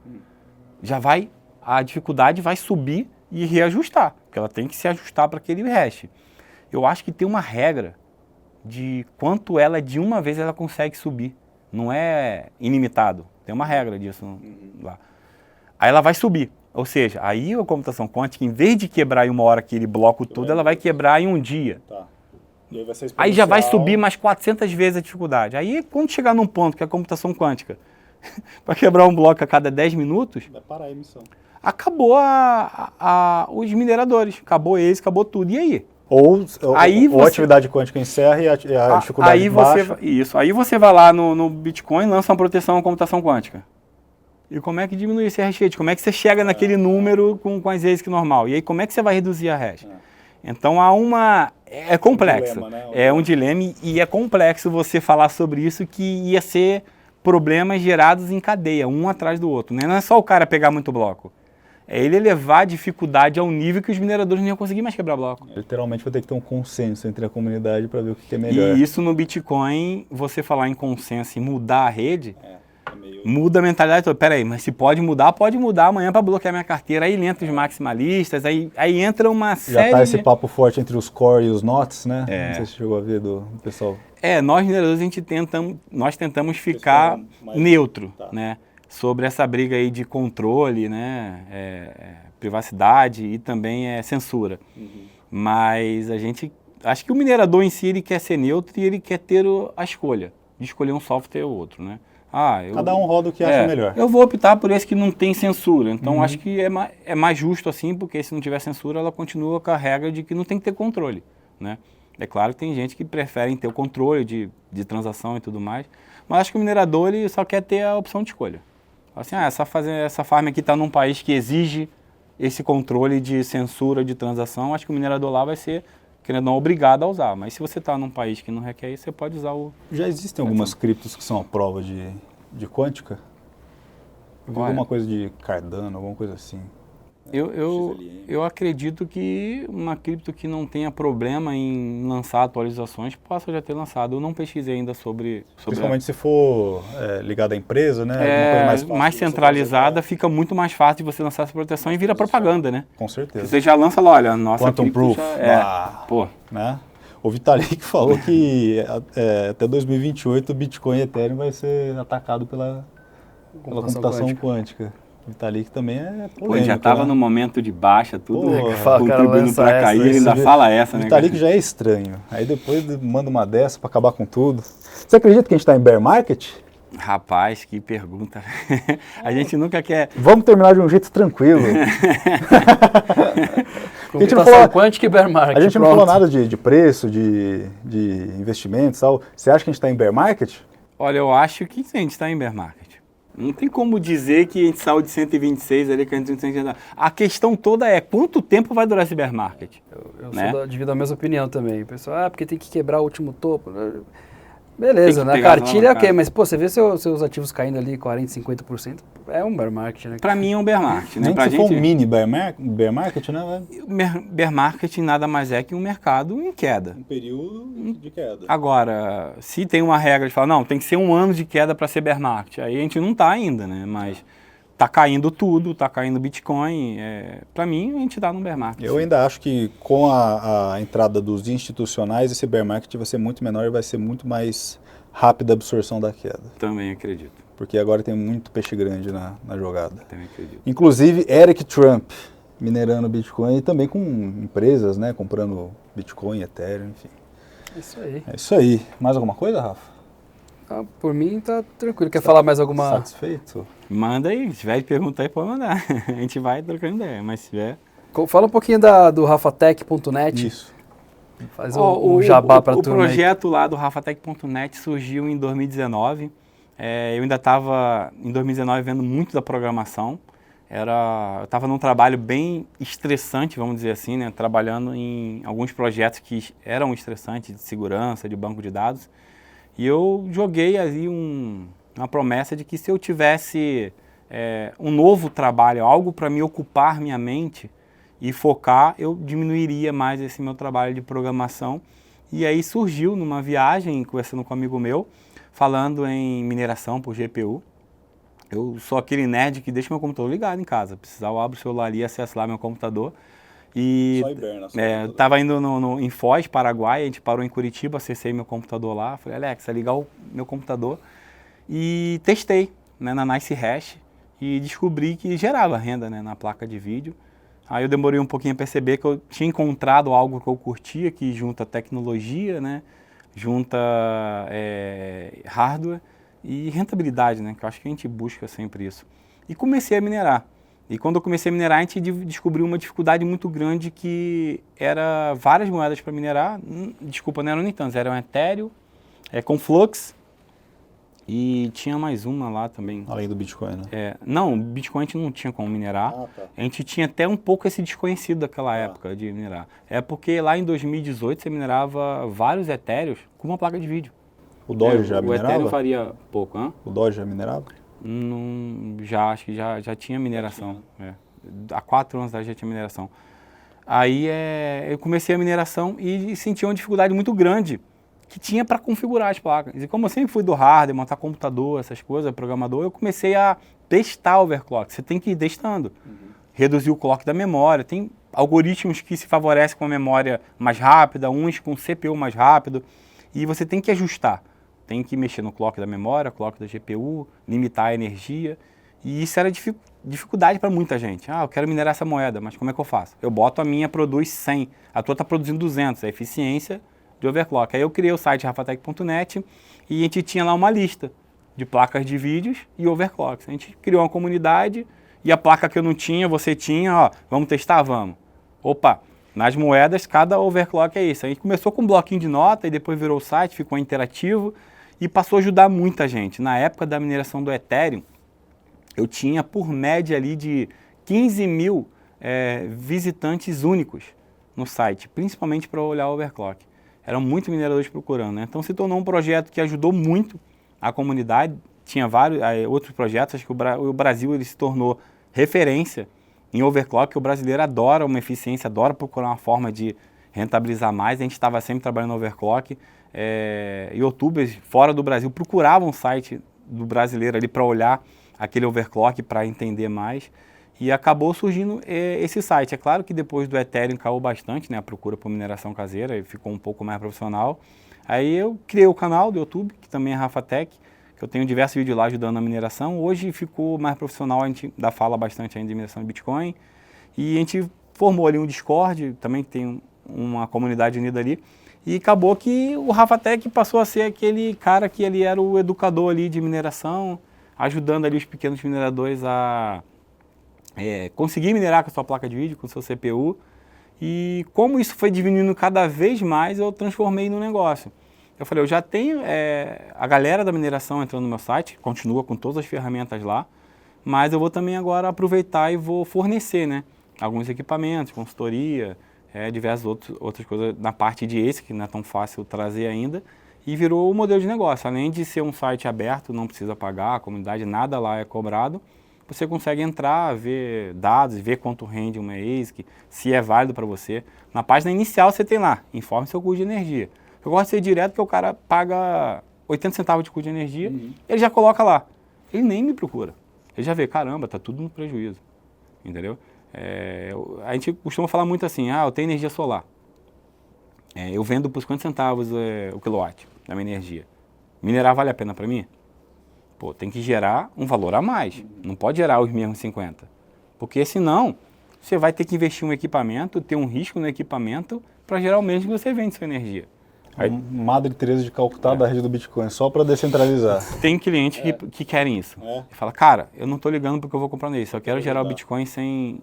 A dificuldade vai subir e reajustar, porque ela tem que se ajustar para aquele hash. Eu acho que tem uma regra de quanto ela de uma vez ela consegue subir. Não é ilimitado, tem uma regra disso lá. Aí ela vai subir. Ou seja, aí a computação quântica, em vez de quebrar em uma hora aquele bloco todo, ela vai quebrar em um dia. Tá. E aí, vai ser aí já vai subir mais 400 vezes a dificuldade. Aí quando chegar num ponto que a computação quântica, para quebrar um bloco a cada 10 minutos, vai parar a emissão. Acabou os mineradores, acabou eles, acabou tudo. E aí? Ou a atividade quântica encerra e a dificuldade aí baixa. Aí você vai lá no Bitcoin e lança uma proteção à computação quântica. E como é que diminui esse hash rate? Como é que você chega naquele número com as ASIC normal? E aí como é que você vai reduzir a hash? Então é complexo. Um dilema, né? É um dilema e é complexo você falar sobre isso, que ia ser problemas gerados em cadeia, um atrás do outro. Né? Não é só o cara pegar muito bloco. É ele elevar a dificuldade ao nível que os mineradores não iam conseguir mais quebrar bloco. Literalmente vai ter que ter um consenso entre a comunidade para ver o que é melhor. E isso no Bitcoin, você falar em consenso e mudar a rede... muda a mentalidade toda. Peraí, mas se pode mudar amanhã para bloquear minha carteira. Aí entra os maximalistas, aí entra uma série... Já tá esse papo forte entre os core e os nots, né? Não sei se chegou a ver do pessoal. Nós mineradores, nós tentamos ficar neutro, tá, né? Sobre essa briga aí de controle, né? Privacidade e também censura. Mas acho que o minerador em si, ele quer ser neutro e ele quer ter a escolha de escolher um software ou outro, né? Cada um roda o que acha melhor. Eu vou optar por esse que não tem censura. Então, acho que é mais justo assim, porque se não tiver censura, ela continua com a regra de que não tem que ter controle, né? É claro que tem gente que prefere ter o controle de transação e tudo mais, mas acho que o minerador ele só quer ter a opção de escolha. Assim, essa farm aqui está num país que exige esse controle de censura de transação, acho que o minerador lá vai ser, querendo ou não, obrigado a usar. Mas se você está num país que não requer isso, você pode usar o... Já existem algumas criptos que são a prova de quântica? Eu vi alguma coisa de Cardano, alguma coisa assim. Eu acredito que uma cripto que não tenha problema em lançar atualizações possa já ter lançado. Eu não pesquisei ainda sobre Principalmente se for ligado à empresa, né? Alguma coisa mais centralizada, fica muito mais fácil de você lançar essa proteção e vira propaganda, né? Com certeza. Você já lança lá, olha, nossa Quantum Proof. Pô. Né? O Vitalik falou que até 2028 o Bitcoin e Ethereum vai ser atacado pela computação quântica. O Vitalik também é polêmico. Ele já estava no momento de baixa, tudo contribuindo para cair, ele ainda fala essa, né? O Vitalik já é estranho. Aí depois manda uma dessa para acabar com tudo. Você acredita que a gente está em bear market? Rapaz, que pergunta. A gente nunca quer... Vamos terminar de um jeito tranquilo. Computação quântica e bear market. A gente não falou nada de preço, de investimentos e tal. Você acha que a gente está em bear market? Olha, eu acho que sim, a gente está em bear market. Não tem como dizer que a gente saiu de 126 ali, que a gente não. A questão toda é quanto tempo vai durar esse bear market? Eu sou devido à mesma opinião também. O pessoal, porque tem que quebrar o último topo. Beleza, na cartilha é ok, mas pô, você vê seus ativos caindo ali 40%, 50%, é um bear market, né? Pra mim é um bear market, né? Nem pra que gente... for um mini bear market, né? Bear market nada mais é que um mercado em queda. Um período de queda. Agora, se tem uma regra de falar, não, tem que ser um ano de queda para ser bear market, aí a gente não tá ainda, né? Mas tá caindo tudo, tá caindo Bitcoin, para mim a gente tá no bear market. Eu ainda acho que com a entrada dos institucionais, esse bear market vai ser muito menor e vai ser muito mais rápida a absorção da queda. Também acredito. Porque agora tem muito peixe grande na jogada. Também acredito. Inclusive Eric Trump minerando Bitcoin e também com empresas, né, comprando Bitcoin, Ethereum, enfim. Isso aí. É isso aí. Mais alguma coisa, Rafa? Por mim tá tranquilo. Quer falar mais alguma? Satisfeito? Manda aí, se tiver de perguntar aí, pode mandar. A gente vai trocando ideia, mas se tiver... Fala um pouquinho do rafatech.net. Isso. Faz um jabá para a turma. O projeto lá do rafatech.net surgiu em 2019. Eu ainda estava, em 2019, vendo muito da programação. Eu estava num trabalho bem estressante, vamos dizer assim, né? Trabalhando em alguns projetos que eram estressantes, de segurança, de banco de dados. E eu joguei ali uma promessa de que se eu tivesse um novo trabalho, algo para me ocupar minha mente e focar, eu diminuiria mais esse meu trabalho de programação. E aí surgiu numa viagem, conversando com um amigo meu, falando em mineração por GPU. Eu sou aquele nerd que deixa meu computador ligado em casa. Precisar, eu abro o celular ali e acesso lá meu computador. E Só hiberna. estava indo em Foz, Paraguai, a gente parou em Curitiba, acessei meu computador lá. Falei, Alex, é ligar o meu computador. E testei, né, na Nice Hash e descobri que gerava renda, né, na placa de vídeo. Aí eu demorei um pouquinho a perceber que eu tinha encontrado algo que eu curtia, que junta tecnologia, né, junta hardware e rentabilidade, né, que eu acho que a gente busca sempre isso. E comecei a minerar. E quando eu comecei a minerar, a gente descobriu uma dificuldade muito grande que era várias moedas para minerar. Desculpa, não eram nem tantas, eram Ethereum, com Flux e tinha mais uma lá também. Além do Bitcoin, né? Não, Bitcoin a gente não tinha como minerar. Tá. A gente tinha até um pouco esse desconhecido daquela época de minerar. É porque lá em 2018 você minerava vários Ethereums com uma placa de vídeo. O Doge já minerava? O Ethereum faria pouco, hein? O Doge já minerava? Acho que já tinha mineração. Há 4 anos já tinha mineração. Aí eu comecei a mineração e senti uma dificuldade muito grande que tinha para configurar as placas. E como eu sempre fui do hardware, montar computador, essas coisas, programador, eu comecei a testar o overclock. Você tem que ir testando. Reduzir o clock da memória. Tem algoritmos que se favorecem com a memória mais rápida, uns com CPU mais rápido. E você tem que ajustar. Tem que mexer no clock da memória, clock da GPU, limitar a energia. E isso era dificuldade para muita gente. Eu quero minerar essa moeda, mas como é que eu faço? Eu boto a minha, produz 100. A tua está produzindo 200, a eficiência de overclock. Aí eu criei o site rafatech.net e a gente tinha lá uma lista de placas de vídeos e overclocks. A gente criou uma comunidade e a placa que eu não tinha, você tinha, ó, vamos testar? Vamos. Opa, nas moedas, cada overclock é isso. A gente começou com um bloquinho de nota e depois virou o site, ficou interativo e passou a ajudar muita gente. Na época da mineração do Ethereum, eu tinha por média ali de 15 mil visitantes únicos no site, principalmente para olhar o overclock. Eram muitos mineradores procurando, né? Então se tornou um projeto que ajudou muito a comunidade. Tinha vários outros projetos, acho que o Brasil ele se tornou referência em overclock. O brasileiro adora uma eficiência, adora procurar uma forma de rentabilizar mais. A gente estava sempre trabalhando no overclock. Youtubers fora do Brasil procuravam o site do brasileiro ali para olhar aquele overclock, para entender mais. E acabou surgindo esse site. É claro que depois do Ethereum caiu bastante, né, a procura por mineração caseira, e ficou um pouco mais profissional. Aí eu criei o canal do YouTube, que também é Rafatec, que eu tenho diversos vídeos lá ajudando na mineração. Hoje ficou mais profissional, a gente ainda fala bastante ainda de mineração de Bitcoin. E a gente formou ali um Discord, também tem uma comunidade unida ali. E acabou que o Rafatec passou a ser aquele cara que ele era o educador ali de mineração, ajudando ali os pequenos mineradores a conseguir minerar com a sua placa de vídeo, com o seu CPU. E como isso foi diminuindo cada vez mais, eu transformei no negócio. Eu falei, eu já tenho a galera da mineração entrando no meu site, continua com todas as ferramentas lá, mas eu vou também agora aproveitar e vou fornecer, né, alguns equipamentos, consultoria, diversas outras coisas na parte de ASIC, que não é tão fácil trazer ainda, e virou o modelo de negócio. Além de ser um site aberto, não precisa pagar, a comunidade, nada lá é cobrado, você consegue entrar, ver dados, ver quanto rende uma ASIC, se é válido para você. Na página inicial você tem lá, informe seu custo de energia. Eu gosto de ser direto porque o cara paga 80 centavos de custo de energia, ele já coloca lá. Ele nem me procura. Ele já vê, caramba, tá tudo no prejuízo. Entendeu? A gente costuma falar muito assim, eu tenho energia solar. Eu vendo por 50 centavos o quilowatt da minha energia. Minerar vale a pena para mim? Pô, tem que gerar um valor a mais. Não pode gerar os mesmos 50. Porque senão, você vai ter que investir um equipamento, ter um risco no equipamento para gerar o mesmo que você vende sua energia. Aí, Madre Teresa de Calcutá da rede do Bitcoin, só para descentralizar. Tem clientes que querem isso. E fala, cara, eu não estou ligando porque eu vou comprar nisso, eu quero gerar o Bitcoin sem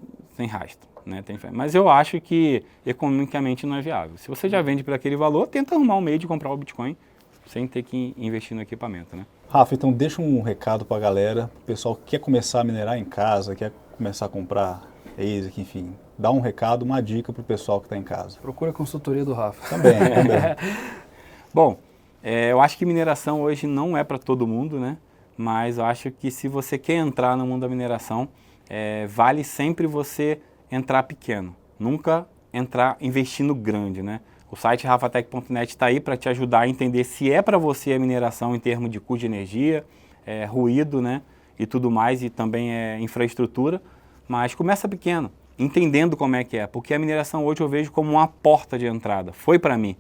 rastro. Né? Mas eu acho que economicamente não é viável. Se você já vende por aquele valor, tenta arrumar um meio de comprar o Bitcoin sem ter que investir no equipamento. Né? Rafa, então deixa um recado para a galera, o pessoal que quer começar a minerar em casa, quer começar a comprar ASIC, enfim, dá um recado, uma dica para o pessoal que está em casa. Procura a consultoria do Rafa. Também. Bom, eu acho que mineração hoje não é para todo mundo, né? Mas eu acho que se você quer entrar no mundo da mineração, vale sempre você entrar pequeno, nunca entrar investindo grande, né? O site rafatec.net está aí para te ajudar a entender se é para você a mineração em termos de custo de energia, ruído, né? E tudo mais, e também infraestrutura. Mas começa pequeno, entendendo como é que é, porque a mineração hoje eu vejo como uma porta de entrada, foi para mim.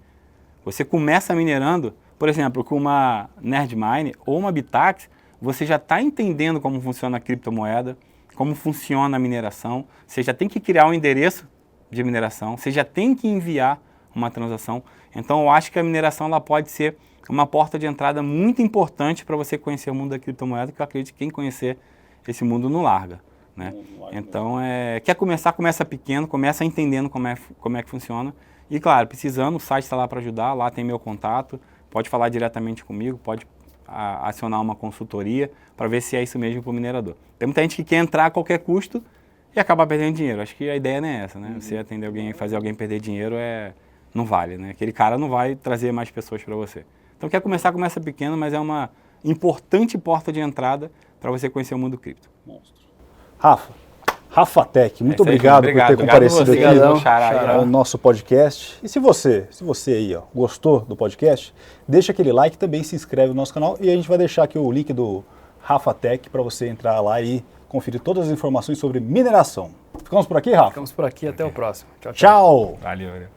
Você começa minerando, por exemplo, com uma Nerdmine ou uma Bitax, você já está entendendo como funciona a criptomoeda, como funciona a mineração, você já tem que criar um endereço de mineração, você já tem que enviar uma transação. Então eu acho que a mineração ela pode ser uma porta de entrada muito importante para você conhecer o mundo da criptomoeda, que eu acredito que quem conhecer esse mundo não larga. Né? Então, quer começar, começa pequeno, começa entendendo como é que funciona. E claro, precisando, o site está lá para ajudar, lá tem meu contato, pode falar diretamente comigo, pode acionar uma consultoria para ver se é isso mesmo para o minerador. Tem muita gente que quer entrar a qualquer custo e acaba perdendo dinheiro. Acho que a ideia não é essa, né? Você atender alguém e fazer alguém perder dinheiro não vale, né? Aquele cara não vai trazer mais pessoas para você. Então, quer começar, começa pequeno, mas é uma importante porta de entrada para você conhecer o mundo cripto. Monstro. Rafatec, muito obrigado por ter comparecido aqui ao nosso podcast. E se você aí gostou do podcast, deixa aquele like, também se inscreve no nosso canal e a gente vai deixar aqui o link do Rafatec para você entrar lá e conferir todas as informações sobre mineração. Ficamos por aqui, Rafa? Ficamos por aqui, até o próximo. Tchau, tchau. Tchau! Valeu.